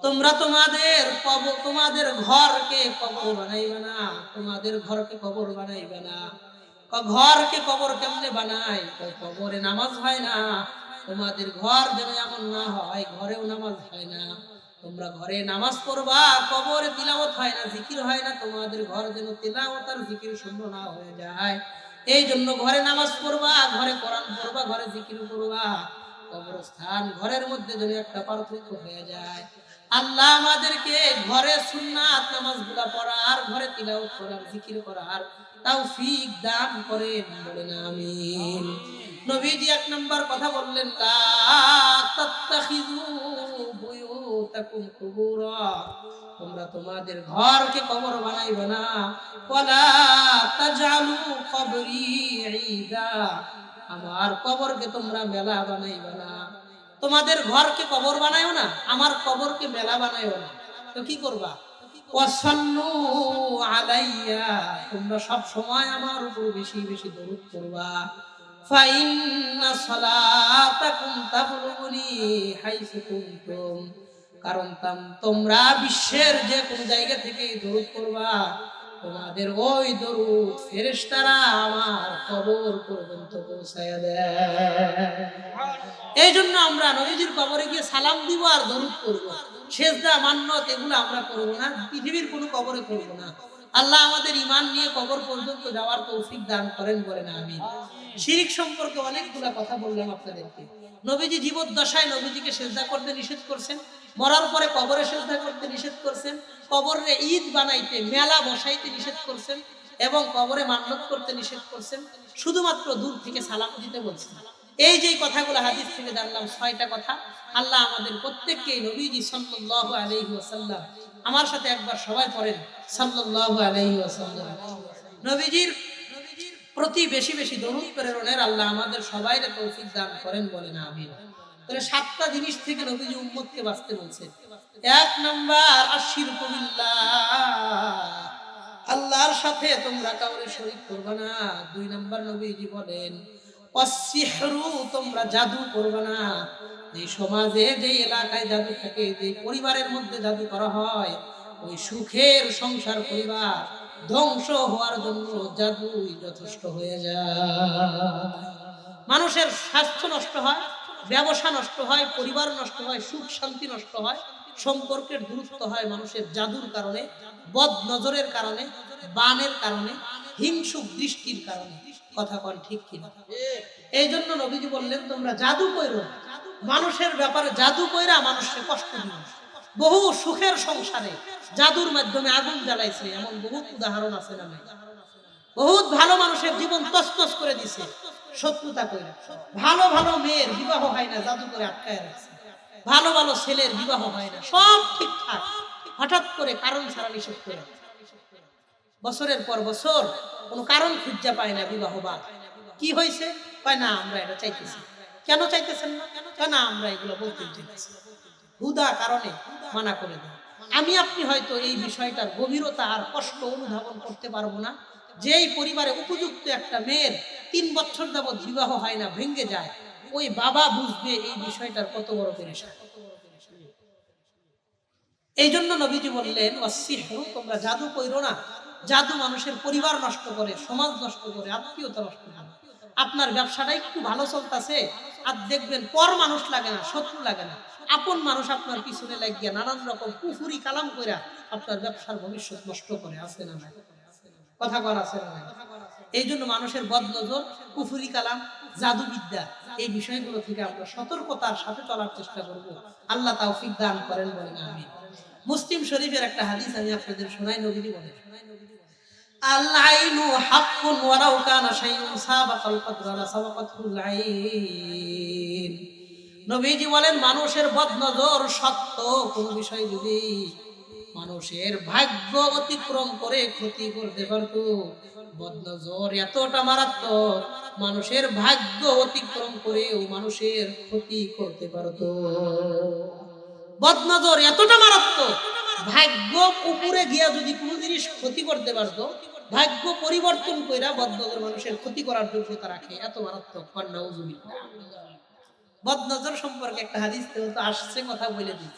তোমরা তোমাদের ঘরকে কবর বানাইবে না, তোমাদের ঘরকে কবর বানাইবে না। ঘরকে কবর কেমনে বানায়? কবরে নামাজ হয় না। তোমাদের ঘর যেন এমন না হয় ঘরেও নামাজ হয় না। তোমরা ঘরে নামাজ পড়বা, কবরে তিলাওয়াত হয় না, জিকির হয় না। তোমাদের ঘর যেন তিলাওয়াত আর জিকির শূন্য না হয়ে যায়, এই জন্য ঘরে নামাজ পড়বা, ঘরে কোরআন পড়বা, ঘরে জিকির করবা। কবরস্থান ঘরের মধ্যে যেন একটা পার্থক্য হয়ে যায়। আল্লাহ আমাদেরকে ঘরে সুন্নাত নামাজগুলো পড়ার, ঘরে তিলাওয়াত করার, জিকির করার তৌফিক দান করেন, বলেন আমিন। নবীজি এক নাম্বার কথা বললেন, লা তাত্তাখিযু বুয়ুতাকুম কুবুরা, তোমরা তোমাদের ঘরকে কবর বানাইবে না। ওয়ালা তাজআলু কবরি ঈদা, আমার কবরকে তোমরা মেলা বানাইবে না। তোমাদের ঘরকে কবর বানায়ও না, আমার কবরকে মেলা বানায়ও না। তো কি করবা? ওয়াসাল্লু আলাইয়া, তোমরা সব সময় আমার উপর বেশি বেশি দরুদ করবা। ফাইন্না সালাতাকুম তাবলুগুনি হাইসু কুনতুম, কারণ তোমরা বিশ্বের যে কোন জায়গা থেকে দরুদ করবা, তোমাদের ওই দরুদ ফেরেশতারা আমার কবর পর্যন্ত পৌঁছায়া দেয়। এই জন্য আমরা নবীজির কবরে গিয়ে সালাম দিব আর দরুদ করব। সেজদা মান্নত এগুলো আমরা করব না, পৃথিবীর কোনো কবরে করব না। আল্লাহ আমাদের ঈমান নিয়ে কবর পর্যন্ত যাওয়ার তৌফিক দান করেন, বলেন আমিন। শিরক সম্পর্কে অনেকগুলা কথা বললাম আপনাদেরকে। নবীজি জীবদ্দশায় নবীজিকে সেজদা করতে নিষেধ করছেন, মরার পরে কবরে সেজদা করতে নিষেধ করছেন, কবরে ঈদ বানাইতে মেলা বসাইতে নিষেধ করছেন, এবং কবরে মান্নত করতে নিষেধ করছেন। শুধুমাত্র দূর থেকে সালাম দিতে বলছেন। এই যে কথাগুলো হাদিস থেকে জানলাম, 6টা কথা। আল্লাহ আমাদের প্রত্যেককে নবীজি সাল্লাল্লাহু আলাইহি ওয়াসাল্লাম, আমার সাথে একবার সবাই পড়েন সাল্লাল্লাহু আলাইহি ওয়াসাল্লাম, নবীজির প্রতি বেশি বেশি দরুদ প্রেরণের আল্লাহ আমাদের সবাইকে তৌফিক দান করেন, বলেন আমিন। তাহলে 7টা জিনিস থেকে নবীজি উম্মতকে বাঁচতে বলছেন। 1 নাম্বার, আশিরকু বিল্লাহ, আল্লাহর সাথে তোমরা কাউরে শরীক করবে না। 2 নাম্বার নবীজি বলেন, ওয়াসসিহরু, তোমরা জাদু করবে না। যে সমাজে, যে এলাকায় জাদু থাকে, যে পরিবারের মধ্যে জাদু করা হয়, ওই সুখের সংসার পরিবার ধ্বংস হওয়ার জন্য জাদুই যথেষ্ট হয়ে যায়। মানুষের স্বাস্থ্য নষ্ট হয়, ব্যবসা নষ্ট হয়, পরিবার নষ্ট হয়, সুখ শান্তি নষ্ট হয়, সম্পর্কের দূরত্ব হয় মানুষের জাদুর কারণে, বদ নজরের কারণে, বানের কারণে, হিংসুক দৃষ্টির কারণে। কথা কন ঠিক কিনা? এই জন্য নবীজি বললেন, তোমরা জাদু কইরো, মানুষের ব্যাপারে জাদু কইরা মানুষকে কষ্ট দিও। বহু সুখের সংসারে জাদুর মাধ্যমে আগুন জ্বালাইছে, এমন বহুত উদাহরণ আছে না? বহুত ভালো মানুষের জীবন তছনছ করে দিছে শত্রুতা কইরা। ভালো ভালো মেয়ের বিবাহ হয় না, জাদু করে আটকায় রাখছে। ভালো ভালো ছেলের বিবাহ হয় না, সব ঠিকঠাক, হঠাৎ করে কারণ ছাড়া নিষেধ করে। বছরের পর বছর কোনো কারণ খুঁজে পায় না বিবাহ। বা কি হয়েছে? কয় না আমরা এটা চাইতেছি। কেন চাইতেছেন না? কয় না আমরা এগুলো বলতে চাইতেছি। হুদা কারণে মানা করে দেয়। আমি আপনি হয়তো এই বিষয়টার গভীরতা আর কষ্ট অনুধাবন করতে পারবো না। যেই পরিবারে উপযুক্ত একটা মেয়ের ৩ বছর যাবৎ বিবাহ হয় না, ভেঙে যায়, ওই বাবা বুঝবে এই বিষয়টার কত বড় পেরেশানি। এই জন্য নবীজি বললেন, ওয়াসিহরু, তোমরা জাদু কইরো না। জাদু মানুষের পরিবার নষ্ট করে, সমাজ নষ্ট করে, আত্মীয়তা নষ্ট করে। আপনার ব্যবসাটা একটু ভালো চলতেছে, আর দেখবেন পর মানুষ লাগে না, শত্রু লাগে না, আপন মানুষ আপনার পিছনে লাগিয়ে নানান রকম কুফুরি কালাম কইরা আপনার ব্যবসার ভবিষ্যৎ নষ্ট করে। আছে না নাই? কথা বলা আছে না নাই? এই জন্য মানুষের বদনজর, কুফুরি কালাম, জাদুবিদ্যা, এই বিষয়গুলো থেকে আমরা সতর্কতার সাথে চলার চেষ্টা করব। আল্লাহ তাওফিক দান করেন, বলেন আমিন। মুসলিম শরীফের একটা হাদিস আমি আপনাদের শোনাই। নবীজি বলেন, আল আইনু হাক্কুন ওয়ালাউ কানা শাইউন সাবাকাল কদরা লা সাবাকাতুল আইন। নবীজি বলেন, মানুষের বদনজর সত্য। কোন বিষয় যদি মানুষের ভাগ্য অতিক্রম করে ক্ষতি করতে পারত, বদনজর এতটা মারাত্মক, মানুষের ভাগ্য অতিক্রম করেও মানুষের ক্ষতি করতে পারত। বদনজর এতটা মারাত্মক, ভাগ্য উপরে গিয়া যদি কোনো জিনিস ক্ষতি করতে পারতো, ভাগ্য পরিবর্তন কইরা বদনজর মানুষের ক্ষতি করার যোগ্যতা রাখে। এত মারাত্মক। নাউজুবিল্লাহ। বদনজর সম্পর্কে একটা হাদিস তো আসছে, কথা বলে দিই।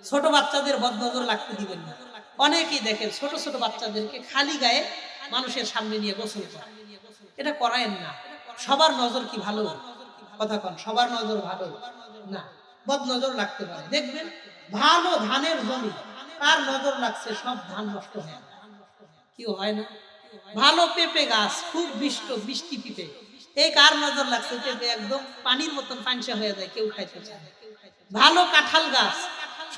ছোট বাচ্চাদের বদনজর লাগতে দিবেন না। অনেকেই দেখেন ছোট ছোট বাচ্চাদেরকে খালি গায়ে মানুষের সামনে নিয়ে গোসল করে। এটা করায়েন না। সবার নজর কি ভালো? কথা কন, সবার নজর ভালো না, বদনজর লাগতে পারে। দেখবেন ভালো ধানের জমি, কার নজর লাগছে সব ধান নষ্ট হয়ে যায়। কি হয় না? ভালো পেঁপে গাছ, খুব বৃষ্টি পেঁপে, এই কার নজর লাগছে? পেঁপে একদম পানির মতন পানসা হয়ে যায়, কেউ খাইতে চায় না। ভালো কাঁঠাল গাছ,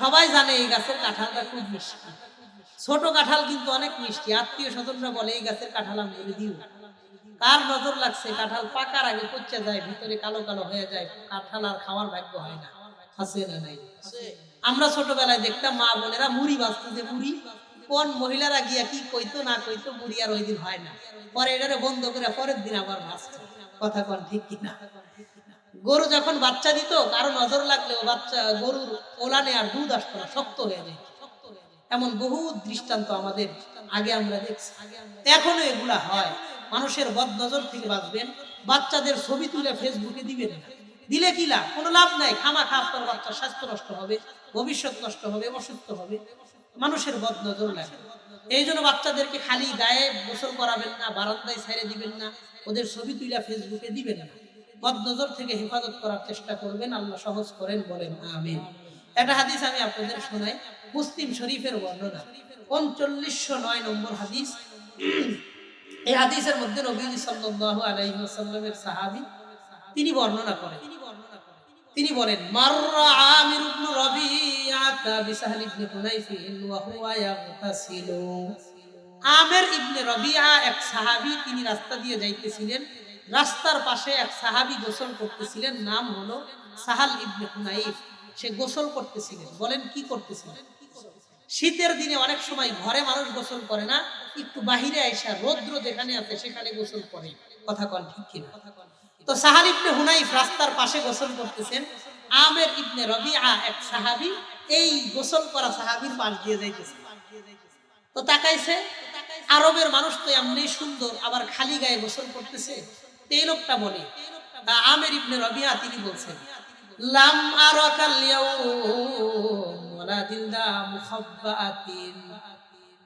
সবাই জানে এই গাছের কাঁঠালটা খুব মিষ্টি। ছোট কাঁঠাল কিন্তু অনেক মিষ্টি, আত্মীয় স্বজনরা বলে এই গাছের কাঁঠাল আমি দিও। কার নজর লাগছে? কাঁঠাল পাকার আগে পচে যায়, ভিতরে কালো কালো হয়ে যায়, কাঁঠাল আর খাওয়ার ভাগ্য হয় না। আছে না নাই? আমরা ছোটবেলায় দেখতাম মা বোনেরা মুড়ি বাঁচতেছে, মুড়ি কোন মহিলারা গিয়া কি কইতো না কইতো, মুড়ি আর ওই দিন হয় না, পরে এটারে বন্ধ করে পরের দিন আবার ভাজতো। কথা কন ঠিক কিনা? গরু যখন বাচ্চা দিত, কারো নজর লাগলে ও বাচ্চা গরুর ওলানে আর দুধ আসতো না, শক্ত হয়ে যায়। এমন বহু দৃষ্টান্ত আমাদের আগে আমরা দেখছি, এখনো এগুলা হয়। মানুষের বদনজর থেকে বাঁচবেন। বাচ্চাদের ছবি তুলে ফেসবুকে দিবেন না। দিলে কি লাভ? কোনো লাভ নাই। খামাখা আপনার বাচ্চার স্বাস্থ্য নষ্ট হবে, ভবিষ্যৎ নষ্ট হবে, অসুস্থ হবে। মানুষের বদনজর লাগে। এই জন্য বাচ্চাদেরকে খালি গায়ে গোসল করাবেন না, বারান্দায় ছেড়ে দিবেন না, ওদের ছবি তুলে ফেসবুকে দিবেন না। বদনজর থেকে হেফাজত করার চেষ্টা করবেন। আল্লাহ সহজ করেন, বলেন আমিন। একটা হাদিস আমি আপনাদের শোনাই, মুসলিম শরীফের বর্ণনা, ৪৫০৯ নম্বর হাদিস। এই হাদিসের মধ্যে নবীজি সাল্লাল্লাহু আলাইহি ওয়াসাল্লামের সাহাবী তিনি বর্ণনা করেন, তিনি বলেন, মাররা আমির ইবনে রবিআতা বিসাহল ইবনে হুনাইফিন ওয়া হুয়া ইয়াগতাসিলু। আমির ইবনে রবিআ এক সাহাবী, তিনি রাস্তা দিয়ে যাইতেছিলেন, রাস্তার পাশে এক সাহাবী গোসল করতেছিলেন, নাম হলো সাহাল ইবনে হুনাইফ। সে গোসল করতেছিলেন। বলেন কি করতেছিলেন? শীতের দিনে অনেক সময় ঘরে মানুষ গোসল করে না, একটু বাহিরে আইসা রৌদ্র যেখানে আছে সেখানে গোসল করে। কথা কন ঠিক কিনা? তো সাহাল ইবনে হুনাইফ রাস্তার পাশে গোসল করতেছেন। আমির ইবনে রবিআ এক সাহাবী, এই গোসল করা সাহাবীর পাশ দিয়ে যাইতেছে। তো তাকাইছে, আরবের মানুষ তো এমনি সুন্দর, আবার খালি গায়ে গোসল করতেছে। এই লোকটা বলে, আমির ইবনে রবিআ তিনি বলছেন, লাম আরাকাল ইয়াউম ওয়ালা দিলদা মুখাব্বাতিন।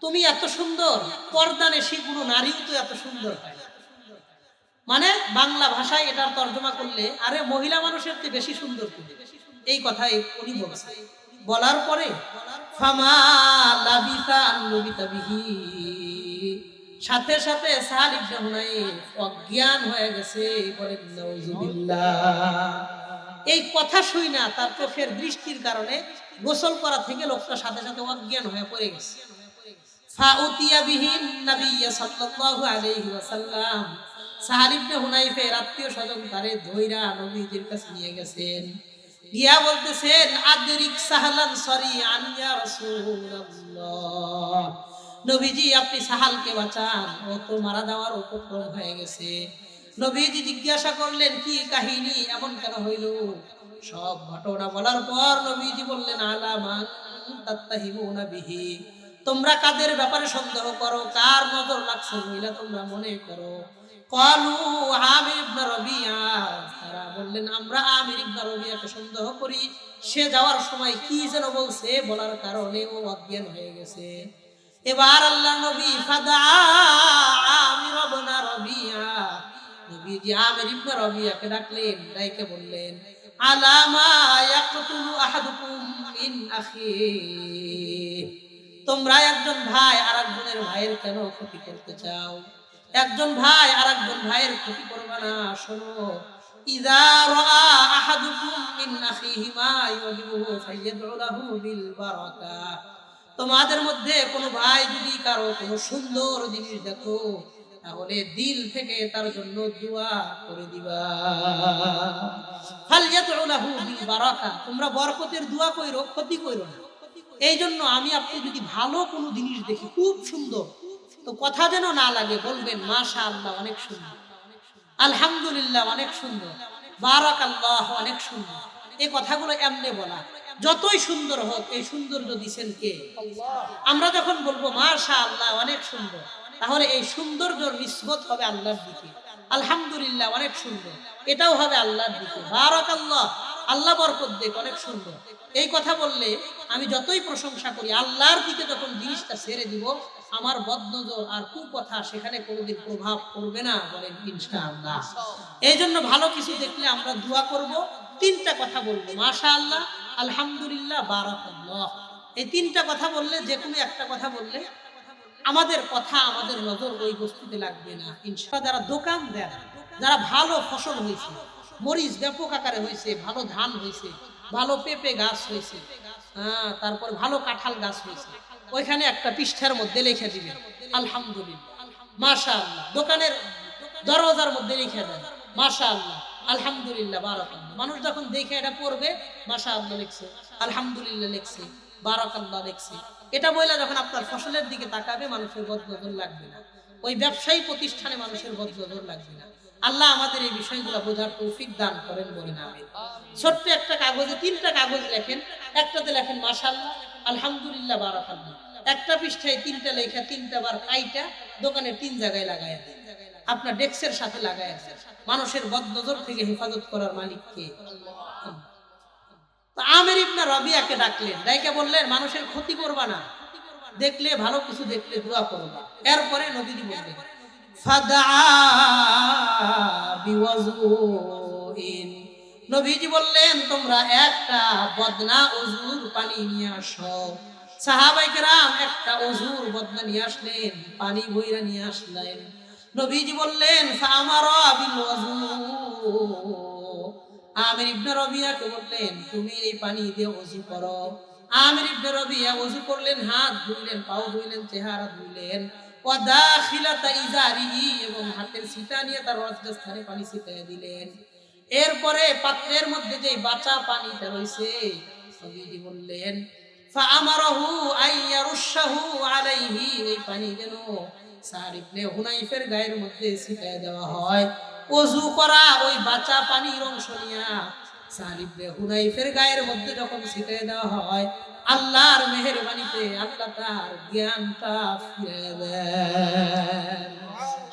তুমি এত সুন্দর, পর্দানেশী কোনো নারীও তো এত সুন্দর হয় না। মানে বাংলা ভাষায় এটার তর্জমা করলে, আরে মহিলা মানুষের চেয়ে বেশি সুন্দর তুমি, এই কথাই উনি বলছেন। বলার পরে ফামা লাবিসা আন লবিতা বিহি, সাথে সাথে সাহাল ইবনে হুনাইফ অজ্ঞান হয়ে গেছে। বলেন নাউজুবিল্লাহ। এই কথা শুই না, তার চোখের দৃষ্টির কারণে গোসল করা থেকে লোকটা সাথে সাথে অজ্ঞান হয়ে পড়ে গেছে। ফাউতিয়া বিহিন নবী সাল্লাল্লাহু আলাইহি ওয়াসাল্লাম, সাহাল ইবনে হুনাইফের আত্মীয় স্বজন তারে ধইরা নবীজির কাছে নিয়ে গেছেন। গিয়া বলতেছেন, আদরিক সাহলান সরিআন ইয়া রাসূলুল্লাহ, নবীজি আপনি সাহালকে বাঁচান, ও তো মারা যাওয়ার উপক্রম হয়ে গেছে। নবীজি জিজ্ঞাসা করলেন কি কাহিনী, এমন কেন হইল? সব ঘটনা বলার পর নবীজি বললেন আলামা তাত্তাহিমুনা বিহি, তোমরা কাদের ব্যাপারে সন্দেহ করো, কার নজর লাগছে মহিলা তোমরা মনে করো? ক্বালু আমির ইবনে রবিয়া, তারা বললেন আমরা আমির ইবনে রবিয়াকে সন্দেহ করি, সে যাওয়ার সময় কি যেন বলছে, বলার কারণে ও অজ্ঞান হয়ে গেছে। এবার আল্লাহ নবী ফাদা আমির ইবনে রবিয়া, নবীজি আমির ইবনে রবিয়াকে ডাকলেন, ডাইকে বললেন আলামা ইয়াকতুলু আহাদুকুম মিন আখিহি, তোমরা একজন ভাই আরেকজনের ভাইয়ের কেন ক্ষতি করতে চাও? একজন ভাই আরেকজন ভাইয়ের ক্ষতি করবে না। শোনো, ইযা রাআ আহাদুকুম মিন আখিহি মা ইউজিবুহু ফায়াদউ লাহু বিল বারাকা, তোমাদের মধ্যে কোনো ভাই যদি কারো কোনো সুন্দর জিনিস দেখো, তাহলে দিল থেকে তার জন্য দোয়া করে দিবা। ফায়াদউ লাহু বিল বারাকা, তোমরা বরকতের দোয়া কইরো, ক্ষতি কইরো না। এই জন্য আমি আপনি যদি ভালো কোনো জিনিস দেখি খুব সুন্দর, তো কথা যেন না লাগে, বলবেন মাশাআল্লাহ অনেক সুন্দর, আলহামদুলিল্লাহ অনেক সুন্দর, বারাকাল্লাহ অনেক সুন্দর। এই কথাগুলো এমনি বলা, যতই সুন্দর হোক এই সৌন্দর্য দিছেন কে? আমরা যখন বলবো মাশাআল্লাহ অনেক সুন্দর, তাহলে এই সৌন্দর্যের নিসবত হবে আল্লাহর দিকে। আলহামদুলিল্লাহ অনেক সুন্দর, এটাও হবে আল্লাহর দিকে। বারাকাল্লাহ, আল্লাহ বরকত দেখ, অনেক সুন্দর। এই কথা বললে আমি যতই প্রশংসা করি, আল্লাহর দিকে যখন জিনিসটা ছেড়ে দিব, আমার বদনজর আর কুকথা সেখানে কোনোদিন প্রভাব পড়বে না, বলেন ইনশাআল্লাহ। এই জন্য ভালো কিছু দেখলে আমরা দোয়া করব, তিনটা কথা বলবো মাশাআল্লাহ, আলহামদুলিল্লাহ, বারাকাল্লাহ। এই তিনটা কথা বললে, যে কোনো একটা কথা বললে আমাদের কথা, আমাদের নজর ওই বস্তুতে লাগবে না ইনশাআল্লাহ। যারা দোকান দেন, যারা ভালো ফসল হয়েছে, মরিচ ব্যাপক আকারে হয়েছে, ভালো ধান হয়েছে, ভালো পেঁপে গাছ হয়েছে, তারপর ভালো কাঁঠাল গাছ হয়েছে, ওইখানে একটা পৃষ্ঠার মধ্যে লিখে দিবেন আলহামদুলিল্লাহ, মাশাআল্লাহ। দোকানের দরজার মধ্যে লিখে দেন মাশাআল্লাহ, আলহামদুলিল্লাহ, বারাকাল্লাহ। মানুষ যখন দেখে এটা পড়বে, মাশাআল্লাহ লিখছে, আলহামদুলিল্লাহ লিখছে, বারাকাল্লাহ লিখছে, এটা বলে যখন আপনার ফসলের দিকে তাকাবে, মানুষের বদনজর লাগবে না, ওই ব্যবসায়ী প্রতিষ্ঠানে মানুষের বদনজর লাগবে না। আল্লাহ আমাদের এই বিষয়গুলো বোঝার তৌফিক দান করেন, বলেন আমিন। ছোট্ট একটা কাগজে তিনটা কাগজ লেখেন, একটাতে লেখেন মাশাআল্লাহ, আলহামদুলিল্লাহ, বারাকাল্লাহ। একটা পৃষ্ঠায় তিনটা লেখা, তিনটা বার কাইটা দোকানের তিন জায়গায় লাগায় দেন, আপনার ডেস্কের সাথে লাগায় দেন। মানুষের বদনজর থেকে হেফাজত করার মালিক কে? আল্লাহ। তো আমির ইবনে রবিয়াকে ডাকলেন, ডাইকে বললেন মানুষের ক্ষতি করবা না, দেখলে ভালো কিছু দেখলে দোয়া করবা। এরপরে নবীজি বললেন ফাদা বিওয়াজুইন, নবীজি বললেন তোমরা একটা বদনা ওযুর পানি নিয়ে আসো। সাহাবায়ে কেরাম একটা ওযুর বদনা নিয়ে আসলেন, পানি বইরা নিয়ে আসলেন। নবীজি বললেন ফামারা বিল ওযু, আমির ইবনে রবিয়াকে বললেন তুমি এই পানি দিয়ে ওযু করো। আমির ইবনে রবিয়া ওযু করলেন, হাত ধুইলেন, পাও ধুইলেন, চেহারা ধুইলেন, ওয়া দাখিলাতা ইজারিহি, এবং হাতের ছিটা নিয়ে তার রজস্থানে পানি ছিটিয়ে দিলেন। এরপরে পাত্রের মধ্যে যে বাঁচা পানিটা রইছে, নবীজি বললেন ফাআমারাহু আইয়ারুশাহু আলাইহি, এই পানি যেন সার ইবনে হুনাইফের গায়ের মধ্যে ছিটিয়ে দেওয়া হয়। ওযু করা ওই বাঁচা পানির অংশ নিয়া সার ইবনে হুনাইফের গায়ের মধ্যে যখন ছিটিয়ে দেওয়া হয়, আল্লাহর মেহেরবানিতে আল্লাহ তার জ্ঞানটা ফিরিয়ে দেন।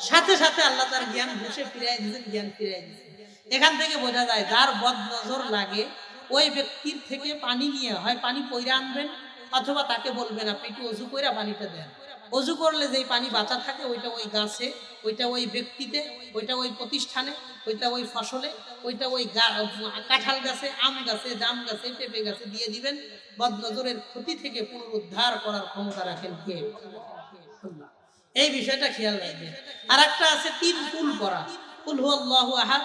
সাথে সাথে আল্লাহ তার জ্ঞান ঘুষে ফিরিয়ে দিয়েছেন, জ্ঞান ফিরিয়ে দিয়েছেন। এখান থেকে বোঝা যায় যার বদনজর লাগে, ওই ব্যক্তির থেকে পানি নিয়ে হয় পানি পয়রা আনবেন, অথবা তাকে বলবেন আপনি একটু ওযু কইরা পানিটা দেন। ওযু করলে যেই পানি বাঁচা থাকে, ওইটা ওই গাছে, ওইটা ওই ব্যক্তিতে, ওইটা ওই প্রতিষ্ঠানে, ওইটা ওই ফসলে, ওইটা ওই কাঁঠাল গাছে, আম গাছে, জাম গাছে, পেঁপে গাছে দিয়ে দিবেন। বদনজরের ক্ষতি থেকে পুনরুদ্ধার করার ক্ষমতা রাখেন কে? আল্লাহ। এই বিষয়টা খেয়াল রাখবেন। আর একটা আছে তিন কুল পড়া, কুল হুয়াল্লাহু আহাদ,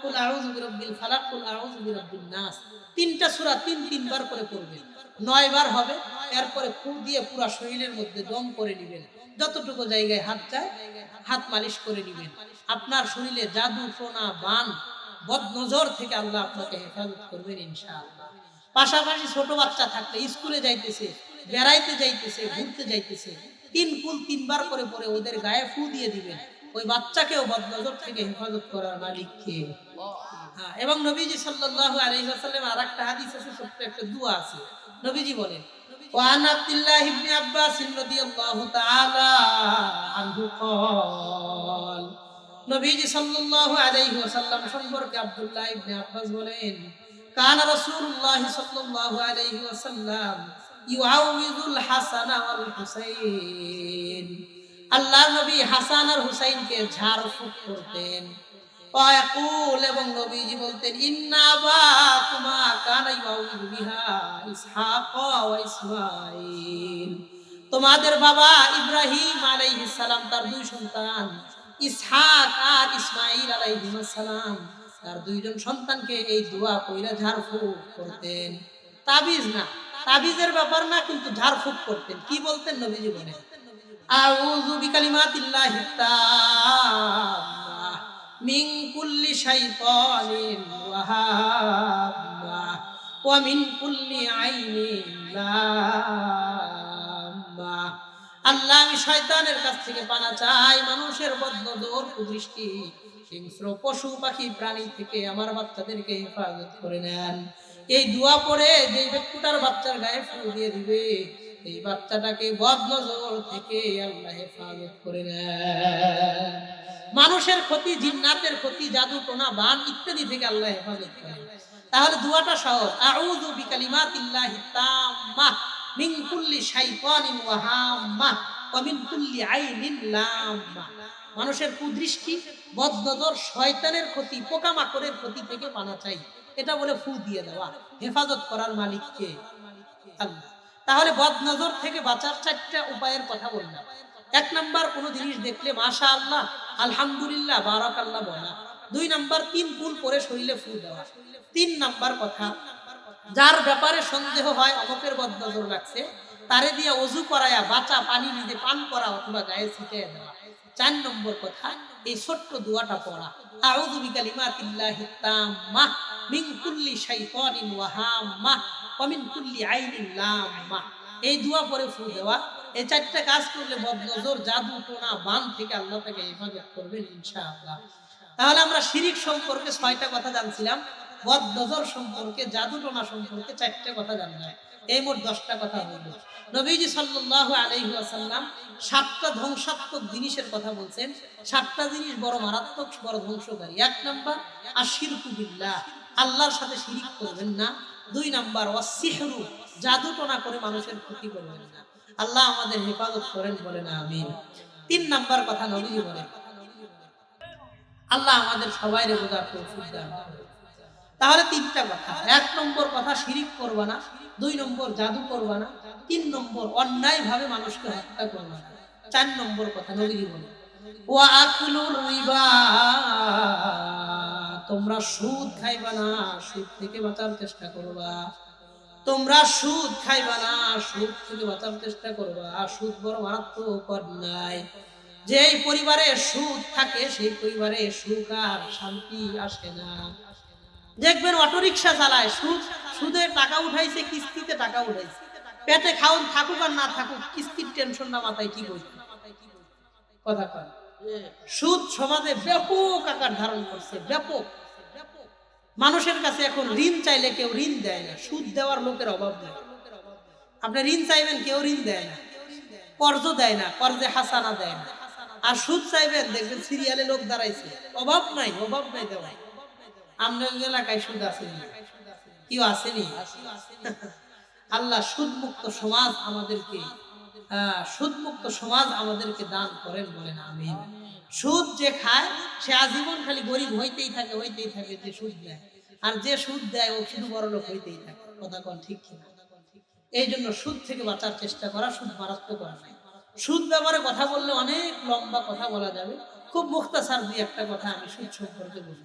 কুল আউযু বিরাব্বিল ফালাক, কুল আউযু বিরাব্বিন নাস। তিনটা সূরা তিন বার করে পড়বেন, 9 বার হবে। এরপরে ফু দিয়ে পুরো শরীরের মধ্যে দম করে নেবেন, যতটুকু জায়গায় হাত যায় হাত মালিশ করে নেবেন। আপনার শরীরে জাদু টোনা বান বদনজর থেকে আল্লাহ আপনাকে হেফাজত করবেন ইনশাআল্লাহ। পাশাপাশি ছোট বাচ্চা থাকলে, স্কুলে যাইতেছে, বেড়াইতে যাইতেছে, ঘুরতে যাইতেছে, তিন কুল 3 বার করে পরে ওদের গায়ে ফু দিয়ে দিবেন। ওই বাচ্চাকেও বদনজর থেকে হেফাজত করার মালিক কে? হ্যাঁ, এবং নবীজি সাল্লাল্লাহু আলাইহি ওয়াসাল্লাম আরেকটা হাদিস আছে, ছোট্ট একটা দোয়া আছে। নবীজি বলেন, ওয়ান আব্দুল্লাহ ইবনে আব্বাস রাদিয়াল্লাহু তাআলা আনহু قال, নবীজি সাল্লাল্লাহু আলাইহি ওয়াসাল্লাম সম্পর্কে আব্দুল্লাহ ইবনে আব্বাস বলেন, কানা রাসূলুল্লাহ সাল্লাল্লাহু আলাইহি ওয়াসাল্লাম ইউআউযুল হাসান ওয়াল হুসাইন, আল্লাহর নবী হাসান আর হুসাইনকে ঝাড় ফুঁক করতেন। ওয়ায়াকুল, এবং নবীজি বলতেন, ইন্না আবাকুমা কানা ইউআউযু বিহা ইসহাক ওয়া ইসমাঈল, তোমাদের বাবা ইব্রাহিম আলাইহিস সালাম তার দুই সন্তান ইসহাক আর ইসমাঈল আলাইহিস সালাম, তার দুইজন সন্তানকে এই দোয়া কইরা ঝাড়ফুঁক করতেন। তাবিজ না, তাবিজের ব্যাপার না, কিন্তু ঝাড়ফুঁক করতেন। কি বলতেন নবীজি বলেন, আউযু বিকালিমাতিল্লাহি তাম্মাহ মিন কুল্লি শাইতানির ওয়া হাম্মাহ ওয়া মিন কুল্লি আইনিন লাম্মাহ। আল্লাহ, আমি শয়তানের কাছ থেকে পানা চাই, মানুষের বদনজর, কুদৃষ্টি, হিংস্র পশু পাখি প্রাণী থেকে আমার বাচ্চাদেরকে হেফাজত করে নেন। এই দোয়া পড়ে যে ব্যক্তিটার বাচ্চার গায়ে ফু দিয়ে দিবে, এই বাচ্চাটাকে বদনজর থেকে আল্লাহ হেফাজত করে নেন। মানুষের ক্ষতি, জিন্নাতের ক্ষতি, জাদু টোনা বান ইত্যাদি থেকে আল্লাহ হেফাজত করে। তাহলে দোয়াটা সহজ, আউযু বিকালিমাতিল্লাহি তাম্মাহ মিন কুল্লি শাইতানিন ওয়া হাম্মাহ ওয়া মিন কুল্লি আইনিন লাম্মাহ। মানুষের কুদৃষ্টি, বদনজর, শয়তানের ক্ষতি, পোকামাকড়ের ক্ষতি থেকে পানা চাই, এটা বলে ফু দিয়ে দেওয়া। হেফাজত করার মালিক কে? আল্লাহ। তাহলে বদনজর থেকে বাঁচার 4টা উপায়ের কথা বললাম। 1 নাম্বার, কোন জিনিস দেখলে মাশাআল্লাহ, আলহামদুলিল্লাহ, বারাকাল্লাহ বলা। 2 নাম্বার, 3 ফুল পরে শরীরে ফু দেওয়া। 3 নাম্বার কথা, যার ব্যাপারে সন্দেহ হয় অমকের বদনজর লাগছে, তারে দিয়ে ওযু করায়া বাঁচা পানি নিজে পান করা অথবা গায়ে ছিটিয়ে দেওয়া। 4 নম্বর কথা, এই ছোট্ট দোয়াটা পড়া, আউযু বিকালিমাতিল্লাহি তাম্মাহ মিন কুল্লি শাইতানিন ওয়া হাম্মাহ ওয়া মিন কুল্লি আইনিন লাম্মাহ। এই দোয়া পড়ে ফু দেওয়া। এই 4টা কাজ করলে বদনজর, জাদু টোনা বান থেকে আল্লাহ তাকে হেফাজত করবেন ইনশাআল্লাহ। তাহলে আমরা শিরিক সম্পর্কে 6টা কথা জানছিলাম, বদনজর সম্পর্কে, জাদু টোনা সম্পর্কে 4টা কথা জানলাম। এই মোট 10টা কথা হইল। নবীজি সাল্লাল্লাহু আলাইহি ওয়াসাল্লাম 7টা ধ্বংসাত্মক জিনিসের কথা বলছেন। 7টা জিনিস বড় মারাত্মক, বড় ধ্বংসকারী। 1 নাম্বার, আশিরকু বিল্লাহ, আল্লাহর সাথে শিরিক করবেন না। 2 নাম্বার, ওয়াসিহরু, জাদু টোনা করে মানুষের ক্ষতি করবেন না। আল্লাহ আমাদের হেফাজত করেন, বলেন আমিন। 3 নাম্বার কথা নবীজি বলেন, আল্লাহ আমাদের সবাইরে বোঝার তৌফিক দান করেন। তাহলে 3টা কথা। 1 নম্বর কথা, শিরিক করবা না। 2 নম্বর, জাদু করবা না। 3 নম্বর, অন্যায় ভাবে মানুষকে হত্যা করবা না। 4 নম্বর কথা নবীজি বলেন, ওয়া আকুলুর রিবা, তোমরা সুদ খাইবা না, সুদ থেকে বাঁচার চেষ্টা করবা। তোমরা সুদ খাইবা না, সুদ থেকে বাঁচার চেষ্টা করবা। সুদ বড় মারাত্মক অন্যায়। যেই পরিবারে সুদ থাকে, সেই পরিবারে সুখ আর শান্তি আসে না। দেখবেন অটোরিকশা চালায়, সুদের টাকা উঠাইছে, কিস্তিতে টাকা উঠাইছে, পেটে খাওন থাকুক আর না থাকুক, কিস্তির টেনশন না মাথায়, কি বলছে কথা কয়। সুদ সমাজে ব্যাপক আকার ধারণ করছে, ব্যাপক। মানুষের কাছে এখন ঋণ চাইলে কেউ ঋণ দেয় না, সুদ দেওয়ার লোকের অভাব নেই। আপনি ঋণ চাইবেন, কেউ ঋণ দেয় না, কর্জ দেয় না, কর্জে হাসানা দেয় না। আর সুদ চাইবেন, দেখবেন সিরিয়ালে লোক দাঁড়াইছে, অভাব নাই, অভাব নাই দেওয়া। আমাদের এলাকায় সুদ আসেনি, কেউ আসেনি। আল্লাহ সুদমুক্ত সমাজ আমাদেরকে, সুদমুক্ত সমাজ আমাদেরকে দান করেন, বলেন আমিন। সুদ যে খায় সে আজীবন খালি গরিব হইতেই থাকে, হইতেই থাকে। যে সুদ দেয়, আর যে সুদ দেয় ও শুধু বড় লোক হইতেই থাকে। কথা কোন ঠিক কিনা? এই জন্য সুদ থেকে বাঁচার চেষ্টা করা, সুদ মারাত্মক করা নাই। সুদ ব্যাপারে কথা বললে অনেক লম্বা কথা বলা যাবে, খুব মুখতাসার 2-1টা কথা আমি সুদ সম্পর্কে বলি।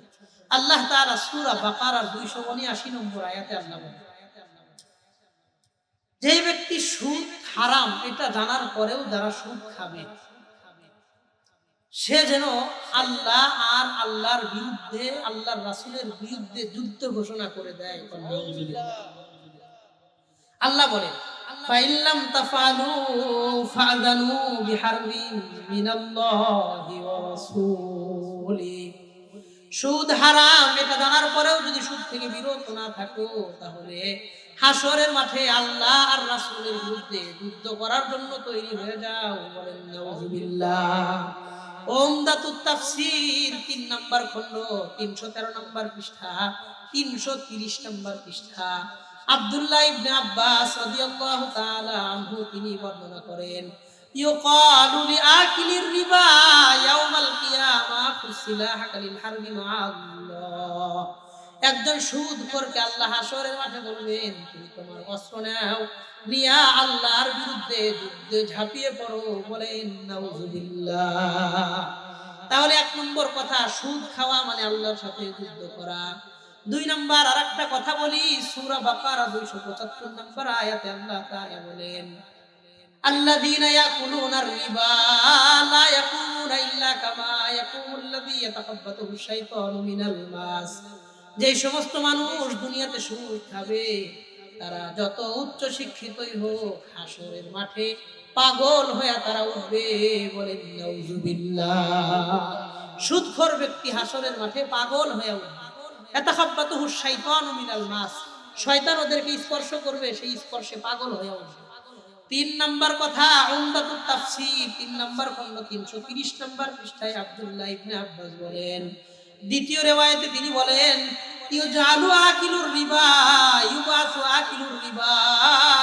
আল্লাহ তাআলা সূরা বাকারার 279 নম্বর আয়াতে আল্লাহ বলেন, যে ব্যক্তি সুদ হারাম এটা জানার পরেও যারা সুদ খাবে, সে যেন আল্লাহ আর আল্লাহর বিরুদ্ধে, আল্লাহর রাসূলের বিরুদ্ধে যুদ্ধ ঘোষণা করে দেয়। আল্লাহ বলেন, فإن لم تفعلوا فأذنوا بحرب من الله ورسوله সুদ হারাম এটা জানার পরেও যদি সুদ থেকে বিরত না থাকো তাহলে হাসরের মাঠে আল্লাহ আর রাসূলের বিরুদ্ধে যুদ্ধ করার জন্য তৈরি হয়ে যাও। বলেন নাউযুবিল্লাহ। উমদাতুত তাফসীর ৩ নম্বর খণ্ড ৩১৩ নম্বর পৃষ্ঠা ৩৩০ নম্বর পৃষ্ঠা আব্দুল্লাহ ইবনে আব্বাস রাদিয়াল্লাহু তাআলা আনহু তিনি বর্ণনা করেন ইউকালু লিআকিলির রিবা ইয়াউমাল কিয়ামা খুসিলাহাকা লিল হারবি মাআল্লাহ। একজন সুদখোরকে আল্লাহ হাসরের মাঠে বলবেন তুমি তোমার অস্ত্র নাও নিয়া আল্লাহর বিরুদ্ধে যুদ্ধে ঝাঁপিয়ে পড়ো। বলেন নাউযুবিল্লাহ। তাহলে ১ নম্বর কথা সুদ খাওয়া মানে আল্লাহর সাথে যুদ্ধ করা। ২ নম্বর আরেকটা কথা বলি, সূরা বাকারা ২৭৫ নম্বর আয়াতে আল্লাহ তাআলা বলেন আল্লাযীনা ইয়াকুলুনার রিবা লা ইয়াকুমুনা ইল্লা কামা ইয়াকুমুল্লাযী ইয়াতাখাব্বাতুহু শাইতানু মিনাল মাস। যে সমস্ত মানুষ দুনিয়াতে সুদ খাবে তারা যত উচ্চ শিক্ষিতই হোক হাসরের মাঠে পাগল হয়ে তারা উঠবে। বলেন নাউযুবিল্লাহ। সুদখোর ব্যক্তি হাসরের মাঠে পাগল হয়ে উঠবে। ইয়াতাখাব্বাতুহু শাইতানু মিনাল মাস, শয়তান ওদেরকে স্পর্শ করবে, সেই স্পর্শে পাগল হয়ে উঠবে। ৩ নম্বর কথা উমদাতুত তাফসীর ৩ নম্বর খণ্ড ৩৩০ নম্বর পৃষ্ঠায় আব্দুল্লাহ ইবনে আব্বাস বলেন, দ্বিতীয় রিওয়ায়াতে তিনি বলেন ইউজালু আকিলুর রিবা ইউবাসু আকিলুর রিবা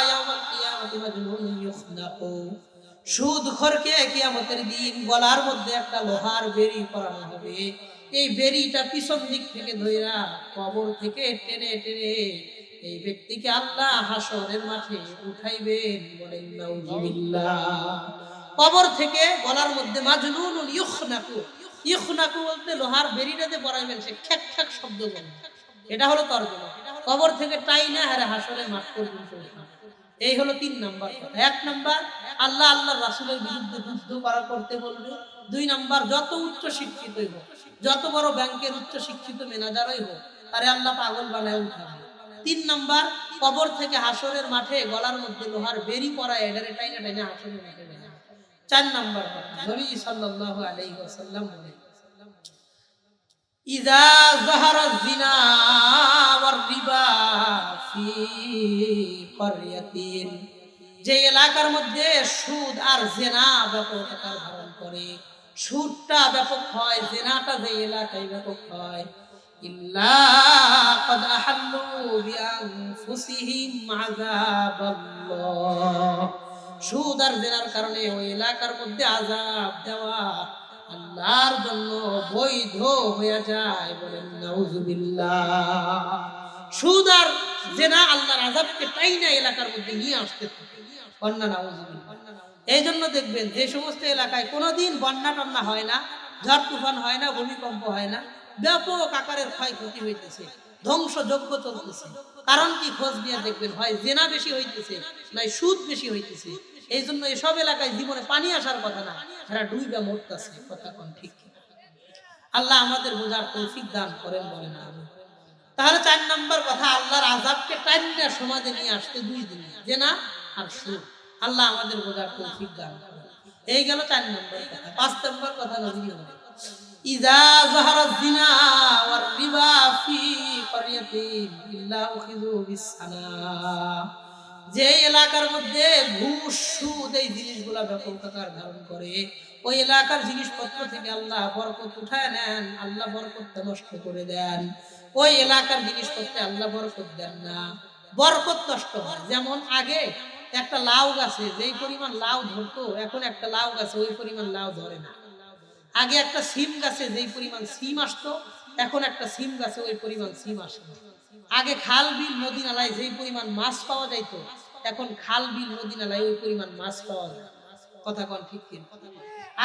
ইয়াউমাল কিয়ামাতি মাজনুন ইউখনাকু। সুদখোরকে কিয়ামতের দিন গলার মধ্যে একটা লোহার বেড়ি পরানো হবে। এই বেড়িটা পিছন দিক থেকে ধইরা কবর থেকে টেনে টেনে এই ব্যক্তিকে আল্লাহ হাসরের মাঠে উঠাইবেন। বলেন নাউযুবিল্লাহ। কবর থেকে গলার মধ্যে মাজনুন ইউখনাকু, ইউখনাকু বলতে লোহার বেড়িটাতে পরাইবেন, সে খ্যাক খ্যাক শব্দ করে, এটা হলো তরজমা। কবর থেকে টাইনা হারে হাসরের মাঠ পর্যন্ত উঠানো। এই হলো ৩ নম্বর কথা। ১ নম্বর আল্লাহ আল্লাহর রাসূলের বিরুদ্ধে যুদ্ধ করা করতে বলবে। ২ নম্বর যত উচ্চ শিক্ষিতই হোক, যত বড় ব্যাংকের উচ্চ শিক্ষিত ম্যানেজারই হোক, তারে আল্লাহ পাগল বানায় উঠাবে। ৩ নম্বর কবর থেকে হাসরের মাঠে গলার মধ্যে লোহার বেড়ি পরায় এটারে টাইনা টাইনা হাসরের মাঠে নেয়। ৪ নম্বর কথা নবী সাল্লাল্লাহু আলাইহি ওয়াসাল্লাম বলেন ইযা যাহারা যিনা ওয়ার রিবা ফি ক্বরিয়াতিন, যে এলাকার মধ্যে সুদ আর জিনা ব্যাপক আকার ধারণ করে, সুদটা ব্যাপক হয়, জিনাটা যে এলাকায় ব্যাপক হয়, ইল্লা ক্বাদ আহাল্লু বিআনফুসিহিম আযাবাল্লাহ। সুদ আর জিনার কারণে ওই এলাকার মধ্যে আযাব দেওয়া আল্লাহর জন্য বৈধ হয়ে যায়। বলেন নাউযুবিল্লাহ। সুদ আর জিনা আল্লাহর আযাবকে টাইনা এলাকার মধ্যে নিয়ে আসতে থাকে। বন্যা নাউযুবিল্লাহ। এই জন্য দেখবেন যে সমস্ত এলাকায় কোনোদিন বন্যা টন্যা হয় না, ঝড় তুফান হয় না, ভূমিকম্প হয় না, ব্যাপক আকারের ক্ষয়ক্ষতি হইতেছে, ধ্বংসযজ্ঞ চলতেছে। কারণ কি খোঁজ নিয়ে দেখবেন, হয় জিনা বেশি হইতেছে, নয় সুদ বেশি হইতেছে। এই জন্য এসব এলাকায় জীবনে পানি আসার কথা না, এরা ডুইবা মরতেছে। কথা কোন ঠিক? আল্লাহ আমাদের বোঝার তৌফিক দান করেন। বলেন আমিন। তাহলে ৪ নম্বর কথা আল্লাহর আযাবকে টাইনা সমাজে নিয়ে আসতে ২ দিন, জিনা আর সুদ। আল্লাহ আমাদের বোঝার তৌফিক দান করেন। এই গেল ৪ নম্বর কথা। ৫ নম্বর কথা নবী বলেন ইযা যাহারা যিনা ওয়ার রিবা ফি ক্বরিয়াতিন ইল্লা উখিযু বিসসানা। যে এলাকার মধ্যে ঘুষ সুদ এই জিনিসগুলা ব্যাপক আকার ধারণ করে, ওই এলাকার জিনিসপত্র থেকে আল্লাহ বরকত উঠায় নেন, আল্লাহ বরকতটা নষ্ট করে দেন। ওই এলাকার জিনিসপত্রে আল্লাহ বরকত দেন না, বরকত নষ্ট হয়। যেমন আগে একটা লাউ গাছে যেই পরিমাণ লাউ ধরতো, এখন একটা লাউ গাছে ওই পরিমাণ লাউ ধরে না। আগে একটা সিম গাছে যেই পরিমাণ সিম আসতো, এখন একটা সিম গাছে ওই পরিমাণ সিম আসে না। আগে খাল বিল নদী নালায় যেই পরিমাণ মাছ পাওয়া যাইতো, এখন খাল বিল নদী নালায় ওই পরিমাণ মাছ পাওয়া যায়। কথা কোন ঠিক কি?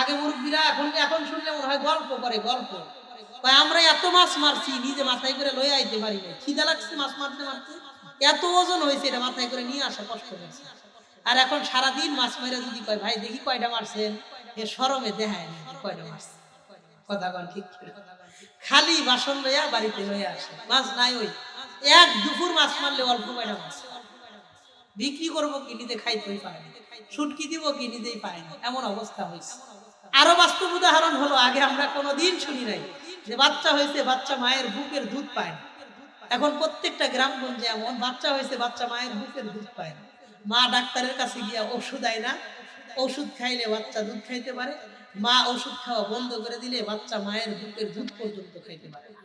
আগে মুরব্বীরা এখন শুনলে মনে হয় গল্প করে, গল্প কয় আমরা এত মাছ মারছি নিজে মাথায় করে লয়ে আইতে পারি না, খিদা লাগছে মাছ মারতে মারতে, এত ওজন হয়েছে এটা মাথায় করে নিয়ে আসা কষ্ট হয়েছে। আর এখন সারাদিন মাছ মারা যদি কয় ভাই দেখি কয়টা মারছেন, এ শরমে দেখায় না কয়টা মারছে। কথা কোন ঠিক? খালি বাসন লইয়া বাড়িতে লইয়া আসে, মাছ নাই। ওই এক দুপুর মাছ মারলে অল্প কয়টা মাছ, বিক্রি করবো কি নিজে খাইতেই পারে না, সুটকি দিব কি নিজেই পায় না, এমন অবস্থা হয়েছে। আরো বাস্তব উদাহরণ হলো, আগে আমরা কোনোদিন শুনি নাই যে বাচ্চা হয়েছে বাচ্চা মায়ের বুকের দুধ পায় না। এখন প্রত্যেকটা গ্রামগঞ্জে এমন বাচ্চা হয়েছে বাচ্চা মায়ের বুকের দুধ পায় না। মা ডাক্তারের কাছে গিয়া ওষুধ দেয় না, ওষুধ খাইলে বাচ্চা দুধ খাইতে পারে, মা ওষুধ খাওয়া বন্ধ করে দিলে বাচ্চা মায়ের বুকের দুধ পর্যন্ত খাইতে পারে না।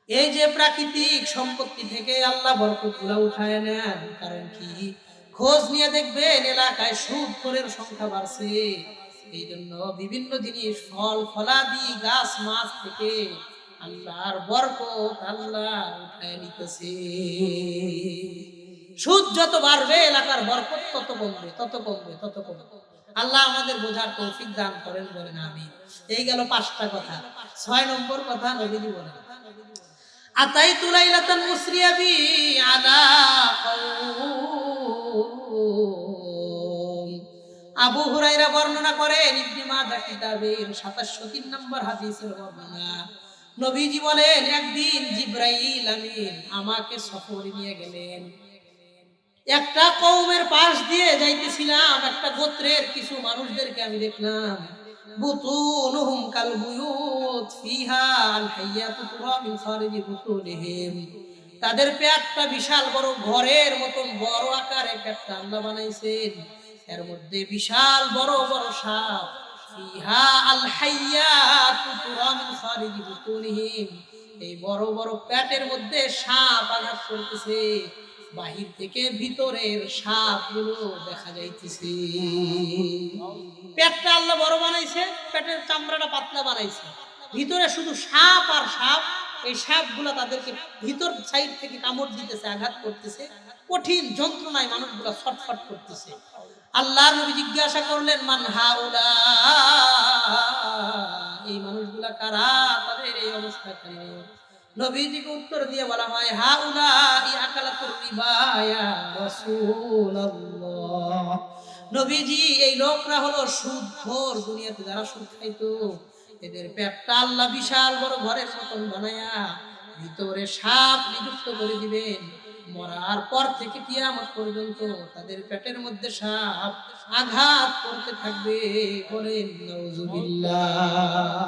এই যে প্রাকৃতিক সম্পত্তি থেকে আল্লাহ বরকতগুলো উঠায় নেন, কারণ কি? খোঁজ নিয়ে দেখবেন এলাকায় সুদখোরের সংখ্যা বাড়ছে। এই জন্য বিভিন্ন জিনিস, ফল ফলাদি, গাছ মাছ থেকে আল্লাহর বরকত আল্লাহ উঠায় নিতেছে। সুদ যত বাড়বে এলাকার বরকত তত কমবে, তত কমবে, তত কমবে। আল্লাহ আমাদের বোঝার তৌফিক দান করেন, বলেন আমিন। এই গেল 5টা কথা। 6 নম্বর কথা নবীজি বলেন, আতাইতু লাইলাতান মুসরিয়া বি আলা কওম। আবু হুরায়রা বর্ণনা করেন, ইবনে মাজাহ কিতাবের 2703 নম্বর হাদিসের বর্ণনা। নবীজি বলেন, একদিন জিবরাইল আমিন আমাকে সফরে নিয়ে গেলেন। একটা কওমের পাশ দিয়ে যাইতেছিলাম, একটা গোত্রের কিছু মানুষদেরকে আমি দেখলাম। বুতুনুহুম কাল বুয়ুত ফিহা আল হাইয়াতু তুরা মিন খারিজি বুতুনিহিম। তাদের পেটটা বিশাল বড় ঘরের মতন বড় আকারে পেটটা আল্লাহ বানাইছেন। এর মধ্যে বিশাল বড় বড় সাপ। ফিহা আল হাইয়াতু তুরা মিন খারিজি বুতুনিহিম। এই বড় বড় পেটের মধ্যে সাপ আঘাত করতেছে, বাহির থেকে ভিতরের সাপগুলো দেখা যাইতেছে। পেটটা আল্লাহ বড় বানাইছে, পেটের চামড়াটা পাতলা বানাইছে, ভিতরে শুধু সাপ আর সাপ। এই সাপগুলো তাদেরকে ভিতর সাইড থেকে কামড় দিতেছে, আঘাত করতেছে, কঠিন যন্ত্রণায় মানুষগুলো ছটফট করতেছে। আল্লাহর নবী জিজ্ঞাসা করলেন, মান হাউলা, এই মানুষগুলা কারা, তাদের এই অবস্থা কেন? নবীজিকে উত্তর দিয়ে বলা হয়, হাউলা ইয়াকালাতুর রিবা ইয়া রাসূলুল্লাহ। নবীজি, এই লোকরা হলো সুদখোর, দুনিয়াতে যারা সুদ খাইতো। এদের পেটটা আল্লাহ বিশাল বড় ঘরের মতন বানায়া ভিতরে সাপ নিযুক্ত করে দিবেন। মরার পর থেকে কিয়ামত পর্যন্ত তাদের পেটের মধ্যে সাপ আঘাত করতে থাকবে। বলেন নাউজুবিল্লাহ।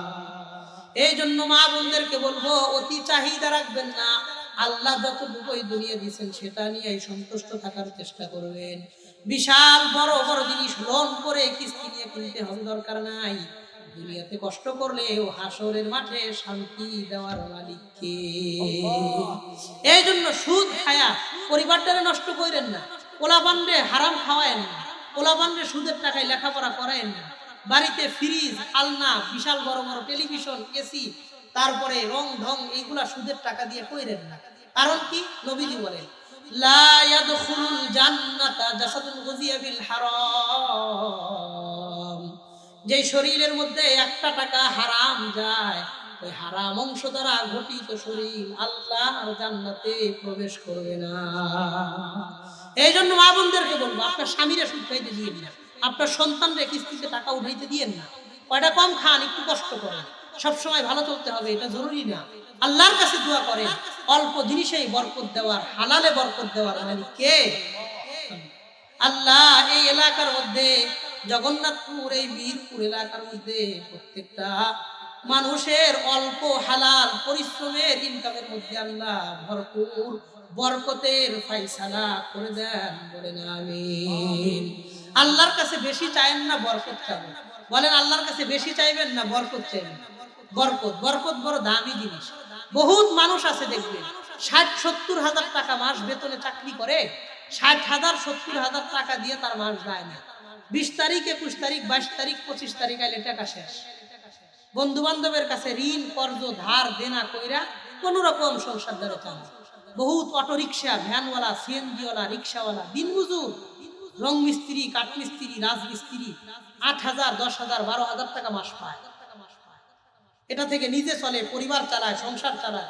এই জন্য মা বোনদেরকে বলবো, অতি চাহিদা রাখবেন না। আল্লাহ যতটুকু দুনিয়া দিয়েছেন সেটা নিয়ে সন্তুষ্ট থাকার চেষ্টা করবেন। বিশাল বড় বড় জিনিস লোন করে কিস্তি নিয়ে কিনতে হবে, দরকার নাই। দুনিয়াতে কষ্ট করলেও হাসরের মাঠে শান্তি দেওয়ার মালিক কে? এই জন্য সুদ খায়া পরিবারটারে নষ্ট করেন না। পোলাপান্ডে হারাম খাওয়ায়েন না, পোলাপান্ডে সুদের টাকায় লেখাপড়া করায়েন না। বাড়িতে ফ্রিজ, আলনা, বিশাল বড় বড় টেলিভিশন, এসি, তারপরে রং ঢং, এইগুলা সুদের টাকা দিয়ে কইরেন না। কারণ কি? নবীজি বলেন, লা ইয়াদখুলুল জান্নাতা জাসাদুন গুযিয়া বিল হারাম। যে শরীরের মধ্যে 1টা টাকা হারাম যায়, ওই হারাম অংশ দ্বারা গঠিত শরীর আল্লাহর জান্নাতে প্রবেশ করবে না। এই জন্য মা বোনদেরকে বলবো, আপনার স্বামীরা সুদ খাইতে দিয়ে দিন, আপনার সন্তানরা কিস্তিতে টাকা উঠাইতে দিয়েন না। কয়টা কম খান, একটু কষ্ট করেন, সবসময় ভালো চলতে হবে এটা জরুরি না। আল্লাহর কাছে দোয়া করেন, অল্প জিনিসেই বরকত দেওয়ার, হালালে বরকত দেওয়ার মালিক কে? আল্লাহ। এই এলাকার মধ্যে, জগন্নাথপুর, এই বীরপুর এলাকার মধ্যে প্রত্যেকটা মানুষের অল্প হালাল পরিশ্রমের ইনকামের মধ্যে আল্লাহ ভরপুর বরকতের ফায়সালা করে দেন। বলেন আমিন। আল্লাহর কাছে বেশি চাইেন না, বরকত চাইবেন। বলেন, আল্লাহর কাছে বেশি চাইবেন না বরকত চাইবেন? বরকত, বরকত বড় দামি জিনিস। বহুত মানুষ আছে দেখবেন 60-70 হাজার টাকা মাস বেতনে চাকরি করে, 60,000-70,000 টাকা দিয়ে তার মাস যায় না। 20 তারিখ, 21 তারিখ, 22 তারিখ, 25 তারিখ আইলে টাকা শেষ। বন্ধু বান্ধবের কাছে ঋণ কর্জ ধার দেনা কইরা কোন রকম সংসার দ্বারা চালায়। বহুত অটো রিক্সা, ভ্যানওয়ালা, সিএনজিওয়ালা, রিক্সাওয়ালা, দিনমজুর, রং মিস্ত্রি, কাঠ মিস্ত্রি, রাজমিস্ত্রি 8,000, 10,000, 12,000 টাকা মাস পায়। এটা থেকে নিজে চলে, পরিবার চালায়, সংসার চালায়,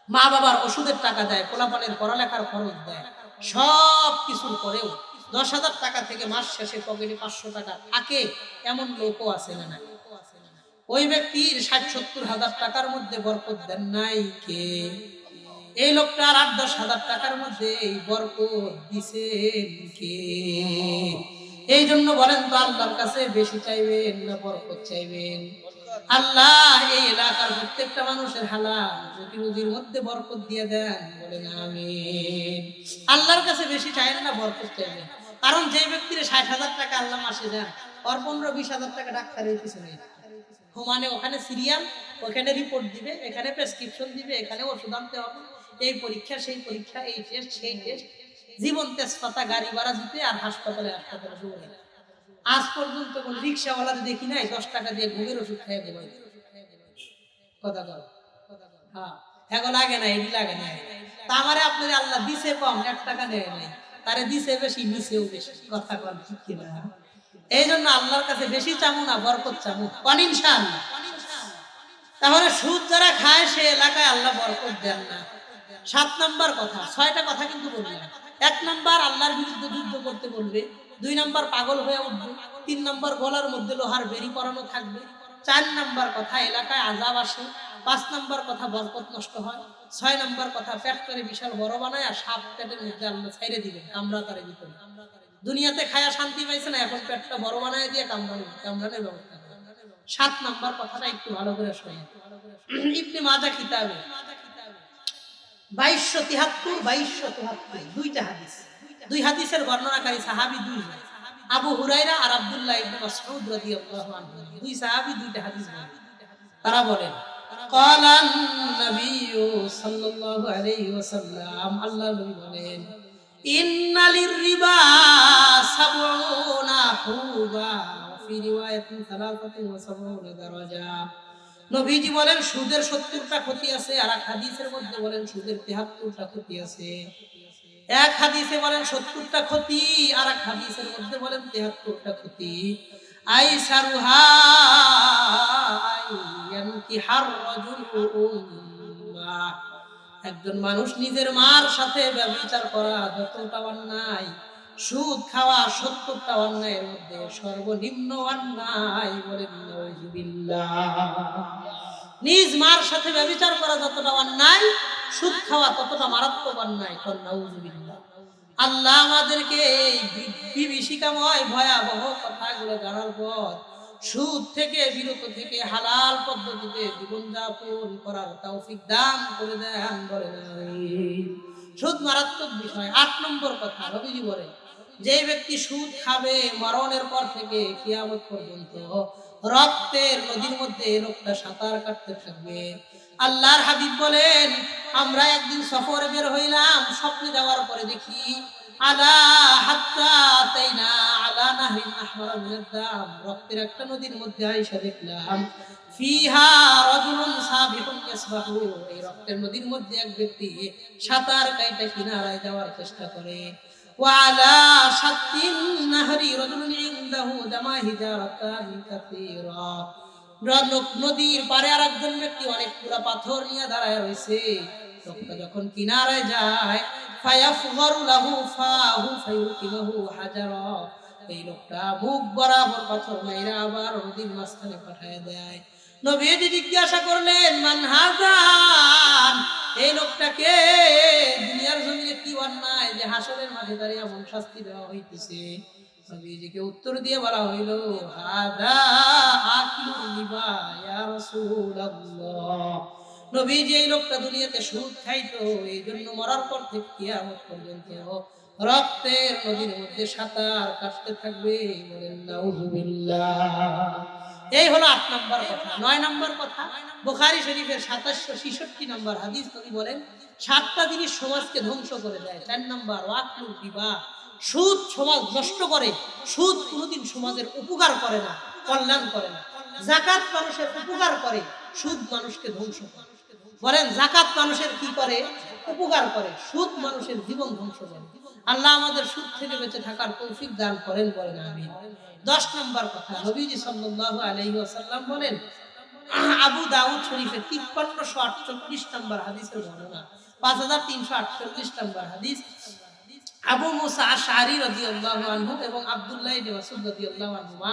মা বাবার ওষুধের টাকা দেয়, পোলাপানের পড়ালেখার খরচ দেয়। সব কিছুর পরেও 10,000 টাকা থেকে মাস শেষে পকেটে 500 টাকা থাকে, এমন লোকও আছে না? ওই ব্যক্তির 60-70 হাজার টাকার মধ্যে বরকত দেন নাই কে? এই লোকটার 8-10 হাজার টাকার মধ্যে এই বরকত দিছেন কে? এই জন্য বলেন তো আল্লাহর কাছে বেশি চাইবেন না বরকত চাইবেন? আল্লাহ এই এলাকার প্রত্যেকটা মানুষের হালাল রুটি রুজির মধ্যে বরকত দিয়ে দেন, বলেন আমিন। আল্লাহর কাছে বেশি চাইেন না বরকত চাইবেন, কারণ যে ব্যক্তির 60,000 টাকা আল্লাহ মাসে দেন, ওর 15-20 হাজার টাকা ডাক্তারের পিছনে মানে ওখানে সিরিয়াল, ওখানে রিপোর্ট দিবে, এখানে প্রেসক্রিপশন দিবে, এখানে ওষুধ আনতে হবে, এই পরীক্ষা সেই পরীক্ষা, এই টেস্ট সেই টেস্ট, জীবন তেজপাতা গাড়ি ভাড়া দিতে আর হাসপাতালে শুয়ে। আজ পর্যন্ত কোন রিক্সাওয়ালার দেখি নাই 10 টাকা দিয়ে ঘুমের ওষুধ খাইয়ে দেবে। কথা বল, হ্যাঁ হ্যাঁ লাগে না, এটি লাগে না। তা আমারে আপনার আল্লাহ দিছে কম, 1 টাকা নেয় নাই, তারে দিছে বেশি, নিছেও বেশি। কথা বল ঠিক কিনা? এই জন্য আল্লাহর কাছে বেশি চামু না, বরকত চামু, কোন ইনশাআল্লাহ। তাহলে সুদ যারা খায় সে এলাকায় আল্লাহ বরকত দেন না। 7 নাম্বার কথা, 6টা কথা কিন্তু বললাম। 1 নাম্বার আল্লাহর বিরুদ্ধে যুদ্ধ করতে বলবে, 2 নাম্বার পাগল হয়ে উঠবে, 3 নাম্বার গলার মধ্যে লোহার বেরি পরানো থাকবে, 4 নাম্বার কথা এলাকায় আযাব আসে, 5 নাম্বার কথা বরকত নষ্ট হয়, 6 নাম্বার কথা পেট করে বিশাল বড় বানায় আর সাপ পেটের মধ্যে আল্লাহ ছাইরে দিবেন, কামড়াতারে ভিতরে। দুনিয়াতে খায়া শান্তি পাইছে না, এখন পেটটা বড় বানায় দিয়ে কামড়ানোর ব্যবস্থা করে। 7 নাম্বার কথাটা একটু ভালো করে শোনেন। ইবনে মাজাহ কিতাবে 2273 দুইটা হাদিস, 2 হাদিসের বর্ণনাকারী সাহাবী 2 জন, আবু হুরায়রা আর আব্দুল্লাহ ইবনে মাসউদ রাদিয়াল্লাহু আনহু। 2 সাহাবী 2টা হাদিস বলেন। তারা বলেন ক্বালান নবিয়্যু সাল্লাল্লাহু আলাইহি ওয়াসাল্লাম, আল্লাহর নবী বলেন, ইন্নালির রিবা সাবউনা হুবা ওয়া ফি রিওয়ায়াতিন 73 দারাজা। নবীজি বলেন সুদের 70টা ক্ষতি আছে, আর এক হাদিসের মধ্যে বলেন সুদের 73টা ক্ষতি আছে। এক হাদিসে বলেন 70টা ক্ষতি, আর এক হাদিসের মধ্যে বলেন 73টা ক্ষতি। আইসারুহা আইয়ানকিহার রাজুলু উম্মা, একজন মানুষ নিজের মার সাথে ব্যভিচার করা যতটা অন্যায়, সুদ খাওয়া 70টা অন্যায়ের মধ্যে সর্বনিম্ন অন্যায়, বলেন নাউযুবিল্লাহ। নিজ মার সাথে ব্যভিচার করা যতটা অন্যায়, সুদ খাওয়া ততটা মারাত্মক অন্যায়, নাউযুবিল্লাহ। আল্লাহ আমাদেরকে এই বিভীষিকাময় ভয়াবহ কথাগুলো জানার পর সুদ থেকে বিরত থেকে হালাল পদ্ধতিতে জীবনযাপন করার তৌফিক দান করে দেন, বলেন আমিন। সুদ মারাত্মক বিষয়। 8 নম্বর কথা, নবীজি বলেন যে ব্যক্তি সুদ খাবে মরণের পর থেকে কিয়ামত পর্যন্ত রক্তের নদীর মধ্যে লোকটা সাঁতার কাটতে থাকবে। আল্লাহর হাবিব বলেন আমরা একদিন সফরে বের হইলাম, স্বপ্নে যাওয়ার পরে দেখি আলা হাত্তা তাইনা আলা নাহরিন আহমারা মিনাদ দাম, রক্তের একটা নদীর মধ্যে আইসা দেখলাম ফিহা রাজুলুন সাবিহুন ইয়াসবাহু, এই রক্তের নদীর মধ্যে এক ব্যক্তি সাঁতার কাইটা কিনারায় যাওয়ার চেষ্টা করে। ওয়া আলা শাত্তিন নাহরি রাজুলুন ইনদাহু জামা হিজারাতান কাসীরা, নদীর পারে আর একজন ব্যক্তি অনেক পুরা পাথর নিয়ে দাঁড়ায় রয়েছে। লোকটা যখন কিনারায় যায় ফায়াফগরু লাহু ফাহু ফায়ুকিমাহু হাজারা, এই লোকটা মুখ বরাবর পাথর মাইরা আবার নদীর মাঝখানে পাঠায় দেয়। নবীজি জিজ্ঞাসা করলেন মান হাযান, এই লোকটাকে দুনিয়ার জমিনে কি অন্যায় যে হাসরের মাঠে দাঁড়িয়ে এমন শাস্তি দেওয়া হইতেছে? নবীজিকে উত্তর দিয়ে বলা হইল হাদা আকিলুর রিবা ইয়া রাসূলুল্লাহ, নবীজি এই লোকটা দুনিয়াতে সুদ খাইতো, এই জন্য মরার পর থেকে কিয়ামত পর্যন্ত রক্তের নদীর মধ্যে সাঁতার কাটতে থাকবে, বলেন নাউযুবিল্লাহ। এই হলো 8 নম্বর কথা। 9 নম্বর কথা, বুখারী শরীফের 2766 নম্বর হাদিস, নবী বলেন 7টা জিনিস সমাজকে ধ্বংস করে দেয়। 4 নম্বর ওয়াকুল রিবা, সুদ সমাজ নষ্ট করে, সুদ কোনোদিন সমাজের উপকার করে না, কল্যাণ করে না। যাকাত মানুষের উপকার করে, সুদ মানুষকে ধ্বংস করে। বলেন যাকাত মানুষের কি করে? উপকার করে। সুদ মানুষের জীবন ধ্বংস করে। আল্লাহ আমাদের সুদ থেকে বেঁচে থাকার তৌফিক দান করেন, বলেন আমিন। 10 নম্বর কথা, নবীজি সাল্লাল্লাহু আলাইহি ওয়াসাল্লাম বলেন আবু দাউদ শরীফের 5348 নম্বর হাদিসের বর্ণনা, 5348 নম্বর হাদিস, আবু মুসা আশআরী রাদিয়াল্লাহু আনহু এবং আব্দুল্লাহ ইবনে মাসউদ রাদিয়াল্লাহু আনহুমা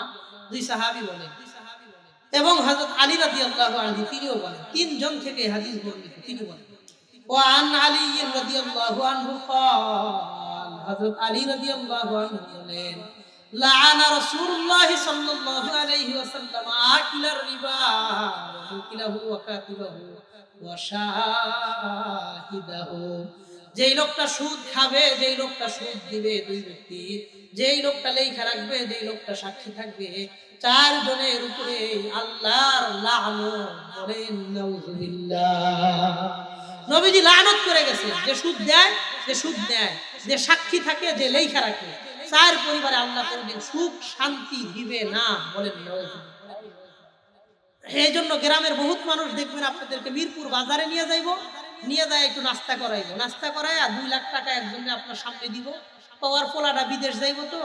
2 সাহাবী বলেন, এবং হযরত আলী রাদিয়াল্লাহু আনহু তিনিও বলেন, 3 জন থেকে হাদিস বর্ণিত। তিনি বলেন وعن علي رضي الله عنه قال حضرت علي رضي الله عنه বলেন لعن رسول الله صلى الله عليه وسلم آكل الربا وموكله وكاتبه وشاهده। যেই লোকটা সুদ খাবে, যেই লোকটা সুদ দিবে, দুই ব্যক্তি, যেই লোকটা লেখা রাখবে, যেই লোকটা সাক্ষী থাকবে, চারজনের উপরে আল্লাহর লানত। বলেন নাউযুবিল্লাহ। নবীজি লানত করে গেছে যে সুদ দেয়, যে সুদ নেয়, যে সাক্ষী থাকে, যে লেখা রাখে, চার পরিবারে আল্লাহ কোনদিন সুখ শান্তি দিবে না। বলেন নাউযুবিল্লাহ। এই জন্য গ্রামের বহুত মানুষ দেখবেন আপনাদেরকে মিরপুর বাজারে নিয়ে যাইবো, নিয়ে যায় একটু নাস্তা করাইবো, নাস্তা করায় 2 লাখ টাকা একজনে আপনার সামনে দিব। পাওয়ার পোলাটা বিদেশ যাইবো, তো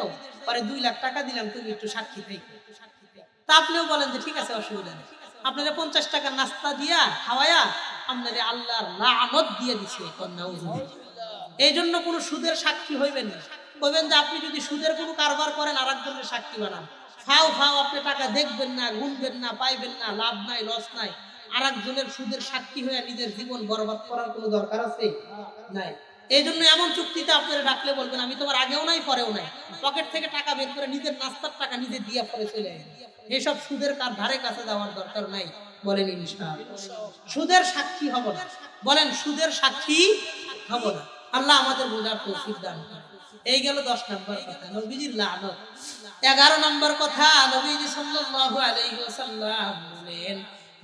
পরে 2 লাখ টাকা দিলাম, তুমি একটু সাক্ষী থাকো। তা আপনিও বলেন যে ঠিক আছে, অসুবিধা নেই। আপনারা 50 টাকার নাস্তা দিয়া খাওয়ায়া আপনারে আল্লাহর লানত দিয়ে দিছে। এই জন্য কোনো সুদের সাক্ষী হইবেন না। কইবেন যে আপনি যদি সুদের কোনো কারবার করেন আরেকজনের সাক্ষী বানান, ফাও ফাও আপনি টাকা দেখবেন না, গুনবেন না, পাইবেন না, লাভ নাই, লস নাই। আরেকজনের সুদের সাক্ষী হয়ে নিজের জীবন বরবাদ করার কোনো দরকার আছে? নাই। এই জন্য এমন চুক্তিতে আপনারা ডাকলে বলবেন আমি তোমার আগেও নাই পরেও নাই, পকেট থেকে টাকা বের করে নিজের নাস্তার টাকা নিজে দিয়ে পরে চলে আসেন। এইসব সুদের কার ধারে কাছে যাওয়ার দরকার নাই। বলেন ইনশাআল্লাহ। সুদের সাক্ষী হব না। বলেন সুদের সাক্ষী হব না। আল্লাহ আমাদের বোঝার তৌফিক দান করেন। এই গেল 10 নম্বর কথা, নবীজির লানত। 11 নম্বর কথা, নবীজি সাল্লাল্লাহু আলাইহি ওয়াসাল্লাম বলেন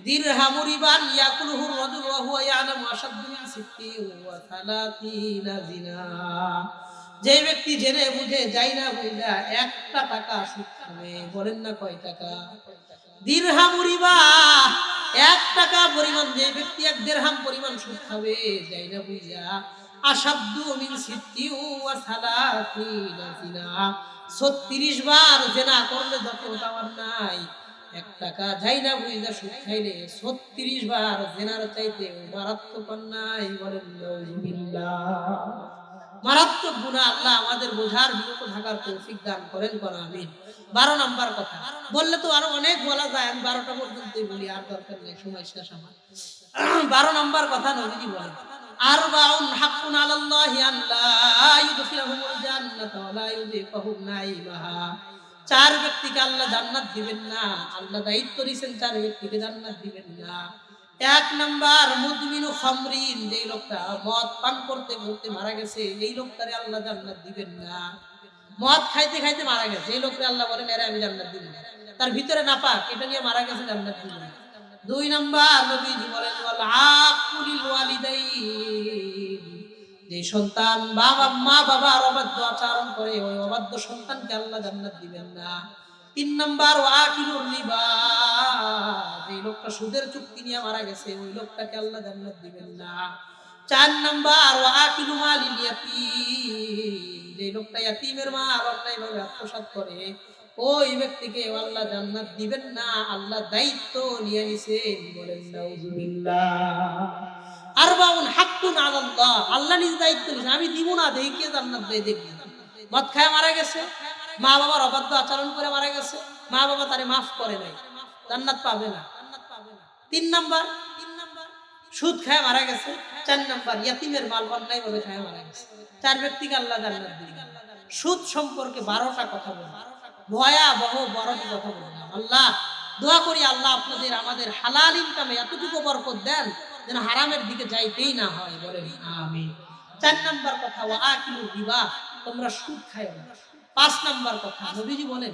দিরহামু রিবান ইয়াকুলুহু রাজুল ওয়া হুয়া ইয়ালামু আশাদ্দু মিন 36 জিনা। যে ব্যক্তি জেনে বুঝে যাই না বুঝা 1 টাকা সুদ খাবে। বলেন না কয় টাকা? দিরহামু রিবা, 1 টাকা পরিমাণ যে ব্যক্তি 1 দিরহাম পরিমাণ সুদ খাবে যাই না বুঝা, আশাদ্দু মিন 36 জিনা, 36 বার জিনা করলে যত পাওয়ার নাই, 1 টাকা যাই না বুঝা সুদ খাইলে 36 বার জিনার চাইতে মারাত্মক অন্যায়। বলেন নাউযুবিল্লাহ। মারাত্মক গুনাহ। আল্লাহ আমাদের বোঝার বিরত থাকার তৌফিক দান করেন। কোন আমিন। 12 নম্বর কথা বললে তো আরো অনেক বলা যায়, আমি 12টা পর্যন্তই বলি, আর দরকার নেই, সময় শেষ আমার। 12 নম্বর কথা নবীজি বলেন আরবাউন হাক্কুন আলাল্লাহি আন লা ইউদখিলাহুমুল জান্নাতা ওয়া লা ইউযিকুহুম নাঈমাহা। 4 ব্যক্তিকে আল্লাহ জান্নাত দিবেন না। আল্লাহ দায়িত্ব দিয়েছেন 4 ব্যক্তিকে জান্নাত দিবেন না। 1 নাম্বার মুদমিনু খামরিন, যেই লোকটা মদ পান করতে করতে মারা গেছে, এই লোকটারে আল্লাহ জান্নাত দিবেন না। মদ খাইতে খাইতে মারা গেছে, এই লোকরে আল্লাহ বলেন এরে আমি জান্নাত দিব না। তার ভিতরে নাপাক, এটা নিয়ে মারা গেছে, জান্নাত দিব না। 2 নাম্বার নবীজি বলেন ওয়াল আকুলিল ওয়ালিদাইন, যে সন্তান মা বাবার অবাধ্য আচরণ করে, ওই অবাধ্য সন্তানকে আল্লাহ জান্নাত দিবেন না। 3 নাম্বার ওয়াকিলুর রিবা, যে লোকটা সুদের চুক্তি নিয়ে মারা গেছে, ওই লোকটাকে আল্লাহ জান্নাত দিবেন না। 4 নাম্বার ওয়াকিলু মালিল ইয়াতীম, যে লোকটা ইয়াতীমের মাল অন্যায়ভাবে আত্মসাৎ করে, ওই ব্যক্তিকে আল্লাহ জান্নাত দিবেন না। আল্লাহ দায়িত্ব নিয়ে নিছেন। বলেন নাউযুবিল্লাহ। আরবাউন হাক্কুন আলাল্লাহ, আল্লাহ নিজে দায়িত্ব নিয়েছেন, আমি দিব না, দেখি কে জান্নাত দেয় দেখি। মদ খায় মারা গেছে, মা বাবার অবাধ্য আচরণ করে মারা গেছে, মা বাবা তারে মাফ করে নাই, জান্নাত পাবে না। 3 নাম্বার সুদ খায় মারা গেছে। 4 নাম্বার ইয়াতীমের মাল অন্যায়ভাবে খায় মারা গেছে। 4 ব্যক্তিকে আল্লাহ জান্নাত দিবেন। সুদ সম্পর্কে 12টা কথা বললাম, ভয়াবহ 12টি কথা বললাম। আল্লাহ দোয়া করি আল্লাহ আপনাদের আমাদের হালাল ইনকামে এতটুকু বরকত দেন যেন হারামের দিকে যাইতেই না হয়। বলেন আমিন। 4 নাম্বার কথা ওয়াকিলুর রিবা, তোমরা সুদ খাও না। 5 নাম্বার কথা নবীজি বলেন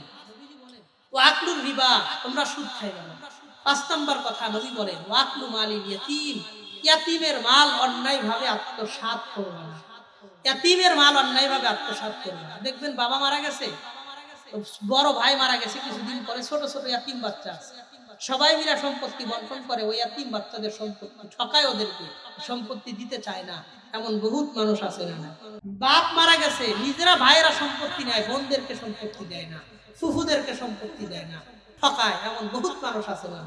ওয়াকিলুর রিবা, তোমরা সুদ খাইবে না। 5 নাম্বার কথা নবী বলেন ওয়াকলু মালিল ইয়াতীম, ইয়াতীমের মাল অন্যায়ভাবে আত্মসাৎ করবে না। ইয়াতীমের মাল অন্যায়ভাবে আত্মসাৎ করবে না। দেখবেন বাবা মারা গেছে, বড় ভাই মারা গেছে, কিছুদিন পরে ছোট ছোট ইয়াতীম বাচ্চা আছে, সবাই মিলে সম্পত্তি বন্টন করে, ওই ইয়াতীম বাচ্চাদের সম্পত্তি ঠকায়, ওদেরকে সম্পত্তি দিতে চায় না। এমন বহুত মানুষ আছে না। বাপ মারা গেছে, নিজেরা ভাইয়েরা সম্পত্তি নেয়, বোনদেরকে সম্পত্তি দেয় না, ফুফুদেরকে সম্পত্তি দেয় না, ঠকায়। এমন বহুত মানুষ আছে না।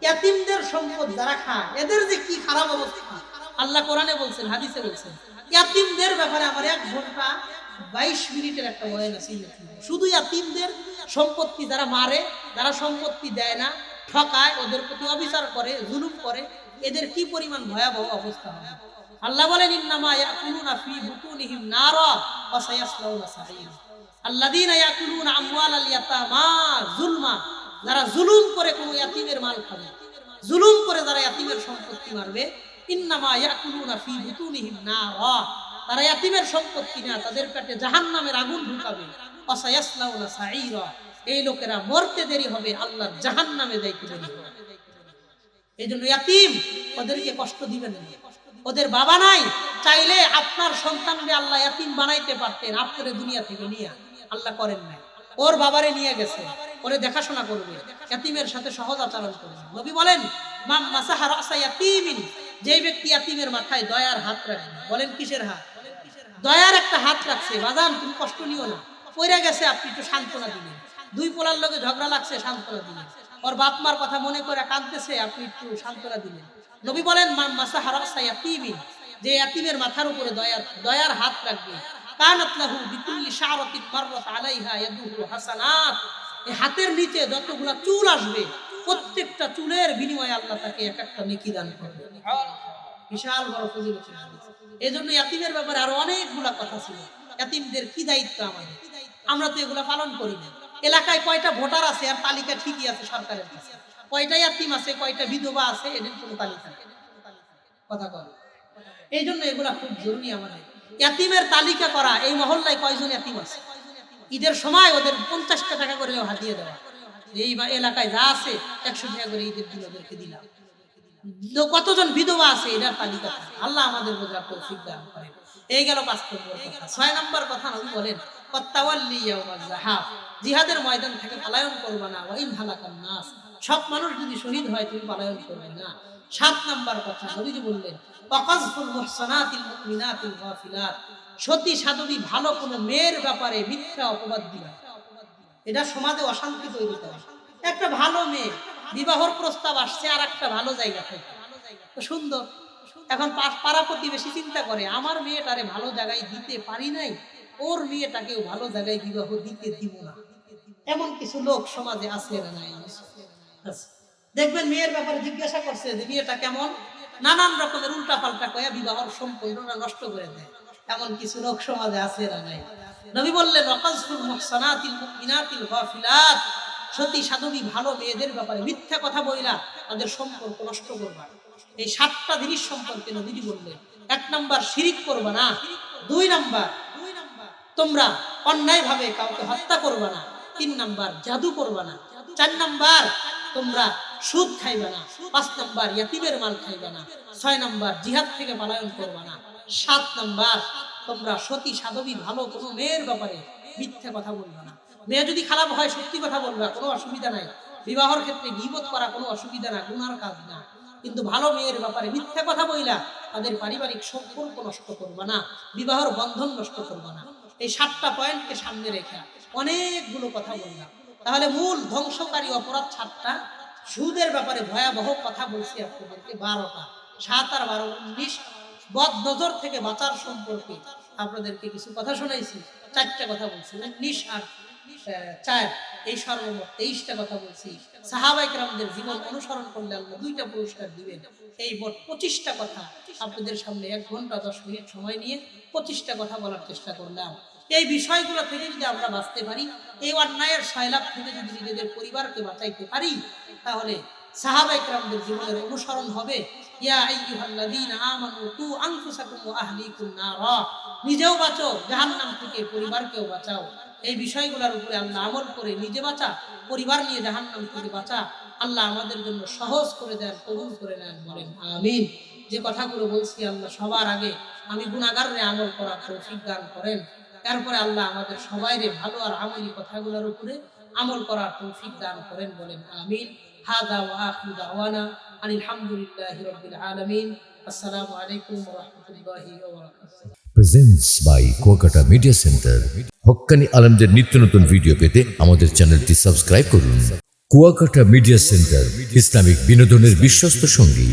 ইয়াতীমদের সম্পদ যারা খায়, এদের যে কি খারাপ অবস্থা আল্লাহ কোরআনে বলছেন, হাদিসে বলছেন। ইয়াতীমদের ব্যাপারে আমার 1 ঘন্টা 22 মিনিটের একটা বয়ান আছে। শুধু ইয়াতীমদের সম্পত্তি যারা মারে, যারা সম্পত্তি দেয় না, ঠকায়, ওদের প্রতি অবিচার করে, জুলুম করে, এদের কি পরিমাণ ভয়াবহ অবস্থা হবে। আল্লাহ বলেন ইন্নামা ইয়াকুলুনা ফি বুতুনিহিম নারা ওয়া সায়াসলাউনা সাঈরা আল্লাযীনা ইয়াকুলুনা আমওয়ালাল ইয়াতামা যুলমা, যারা জুলুম করে কোনো ইয়াতীমের মাল খাবে, জুলুম করে যারা ইয়াতীমের সম্পত্তি মারবে, ইন্নামা ইয়াকুলুনা ফি বুতুনিহিম নারা, তারা ইয়াতীমের সম্পত্তি না তাদের পেটে জাহান্নামের আগুন ঢুকাবে, ওয়া সায়াসলাউনা সাঈরা, এই লোকেরা মরতে দেরি হবে, আল্লাহর জাহান্নামে যাইতে দেরি হবে। এইজন্য ইয়াতীম ওদেরকে কষ্ট দিবেন না, ওদের বাবা নাই, চাইলে আপনার সন্তানকে আল্লাহ ইয়াতীম বানাইতে পারতেন, আপনার দুনিয়া থেকে নিয়ে, আল্লাহ করেন নাই, ওর বাবারে নিয়ে গেছে, ওরে দেখাশোনা করবে, ইয়াতীমের সাথে সহজ আচরণ করবে। নবী বলেন মান মাসাহা রাসা ইয়াতীমিন, যে ব্যক্তি ইয়াতীমের মাথায় দয়ার হাত রাখবে, বলেন কিসের হাত? দয়ার একটা হাত রাখছে, বাজান তুমি কষ্ট নিও না, পড়ে গেছে আপনি একটু সান্ত্বনা দিলেন, দুই পোলার লগে ঝগড়া লাগছে সান্ত্বনা দিলেন, ওর বাপ মার কথা মনে করে কাঁদতেছে আপনি একটু সান্ত্বনা দিলেন। নবী বলেন মান মাসাহা রাসা ইয়াতীমিন, যে ইয়াতীমের মাথার উপরে দয়ার হাত রাখবে, কানাত লাহু বিকুল্লি শারাতিন মাররাত আলাইহা ইয়াদুহু হাসানাত, এই হাতের নিচে যতগুলা চুল আসবে প্রত্যেকটা চুলের বিনিময়ে আল্লাহ তাকে এক একটা নেকি দান করবে। বিশাল বড় ফজিলতের হাদিস। এজন্য ইয়াতীমের ব্যাপারে আরো অনেকগুলা কথা ছিল। ইয়াতীমদের কি দায়িত্ব আমাদের, আমরা তো এগুলা পালন করি না। এলাকায় কয়টা ভোটার আছে আর তালিকা ঠিকই আছে সরকারের কাছে, কয়টা ইয়াতীম আছে, কয়টা বিধবা আছে, এদের কোনো তালিকা নেই, কথা বলে। এই জন্য এগুলা খুব জরুরি আমাদের, ইয়াতীমের তালিকা করা। এই মহল্লায় কয়জন ইয়াতীম আছে, ঈদের সময় ওদের 50 টাকা করে হাতিয়ে দেওয়া, এই এলাকায় যা আছে 100 টাকা করে ঈদের দিন ওদেরকে দিলাম। কতজন বিধবা আছে এটার তালিকা থাকে, আল্লাহ আমাদের বোঝার তৌফিক দান করেন। এই গেল 5 নম্বর কথা। 6 নম্বর কথা নবী বলেন ওয়াতাওয়াল্লি ইয়াউমাজ যাহাব, জিহাদের ময়দান থেকে পলায়ন করবে না, ওয়া ইন হালাকান নাস, সব মানুষ যদি শহীদ হয় তুমি পলায়ন করবে না। 7 নম্বর কথা নবীজি বললেন ওয়াকাযফুল মুহসানাতিল মুমিনাতিল গাফিলাত, সতী সাধবী ভালো কোনো মেয়ের ব্যাপারে মিথ্যা অপবাদ দিবা, এটা সমাজে অশান্তি তৈরি করে। একটা ভালো মেয়ে, বিবাহর প্রস্তাব আসছে আর একটা ভালো জায়গা থেকে, তো সুন্দর, এখন পাড়া প্রতিবেশী চিন্তা করে আমার মেয়েটারে ভালো জায়গায় দিতে পারি নাই, ওর মেয়েটাকেও ভালো জায়গায় বিবাহ দিতে দিব না। এমন কিছু লোক সমাজে আছে না নাই? দেখবেন মেয়ের ব্যাপারে জিজ্ঞাসা করছে যে মেয়েটা কেমন, নানান রকমের উল্টা পাল্টা কয়া বিবাহর সম্পূর্ণটা নষ্ট করে দেয়। এমন কিছু লোক সমাজে আছে না নাই? নবী বললেন ওয়াকাযফুল মুহসানাতিল মুমিনাতিল গাফিলাত, সতী সাধবী ভালো মেয়েদের ব্যাপারে মিথ্যা কথা বইলা তাদের সম্পর্ক নষ্ট করবা। এই 7টা জিনিস সম্পর্কে নবীজি বললেন। 1 নাম্বার শিরিক করবা না, 2 নাম্বার তোমরা অন্যায় ভাবে কাউকে হত্যা করবা না, 3 নাম্বার জাদু করবা না, 4 নাম্বার তোমরা সুদ খাইবা না, 5 নাম্বার ইয়াতীমের মাল খাইবা না, 6 নাম্বার জিহাদ থেকে পলায়ন করবা না, 7 নাম্বার তোমরা সতী সাধবী ভালো কোনো মেয়ের ব্যাপারে মিথ্যা কথা বলবা না। মেয়ে যদি খারাপ হয় সত্যি কথা বলবা, কোনো অসুবিধা নাই, বিবাহের ক্ষেত্রে গীবত করা কোনো অসুবিধা না, গুনার কাজ না। কিন্তু ভালো মেয়ের ব্যাপারে মিথ্যা কথা বইলা তাদের পারিবারিক সম্পর্ক নষ্ট করবা না, বিবাহের বন্ধন নষ্ট করবা না। এই 7টা পয়েন্টকে সামনে রেখে অনেকগুলো কথা বললাম। তাহলে মূল ধ্বংসকারী অপরাধ 7টা। সুদের ব্যাপারে ভয়াবহ কথা বলছি আপনাদেরকে 12টা, 7 আর 12 19। বদ নজর থেকে বাঁচার সম্পর্কে আপনাদেরকে কিছু কথা শোনাইছি, 4টা কথা বলছি, 19 আর 4, এই সর্বমোট 23টা কথা বলছি। সাহাবায়ে কেরামদের জীবন অনুসরণ করলে আল্লাহ 2টা পুরস্কার দিবেন। এই মোট 25টা কথা আপনাদের সামনে 1 ঘন্টা 10 মিনিট সময় নিয়ে 25টা কথা বলার চেষ্টা করলাম। এই বিষয়গুলো থেকে যদি আমরা বাঁচতে পারি, এই অন্যায়ের সয়লাভ থেকে যদি নিজেদের পরিবারকে বাঁচাইতে পারি, তাহলে সাহাবায়ে কেরামদের জীবনের অনুসরণ হবে। ইয়া আইয়ুহাল্লাযীনা আমানু কু আনফুসাকুম ওয়া আহলিকুম নারা, নিজেও বাঁচো জাহান্নাম থেকে, পরিবারকেও বাঁচাও। এই বিষয়গুলোর উপরে আল্লাহ আমল করে নিজে বাঁচা, পরিবার নিয়ে জাহান্নাম থেকে বাঁচা আল্লাহ আমাদের জন্য সহজ করে দেন, কবুল করে নেন, বলেন আমিন। যে কথাগুলো বলছি আল্লাহ সবার আগে আমি গুনাহগারে আমল করার তৌফিক দান করেন, তারপরে আল্লাহ আমাদের সবাইরে ভালো আর আমলি কথাগুলোর উপরে আমল করার তৌফিক দান করেন, বলেন আমিন। হাদা ওয়া আখিরু দাওয়ানা আনিল হামদুলিল্লাহি রাব্বিল আলামিন। আসসালামু আলাইকুম ওয়া রাহমাতুল্লাহি ওয়া বারাকাতুহু। Presents by Kuakata media centre. হক্কানি আলেমদের নিত্য নতুন ভিডিও পেতে আমাদের চ্যানেলটি সাবস্ক্রাইব করুন। কুয়াকাটা মিডিয়া সেন্টার, ইসলামিক বিনোদনের বিশ্বস্ত সঙ্গী।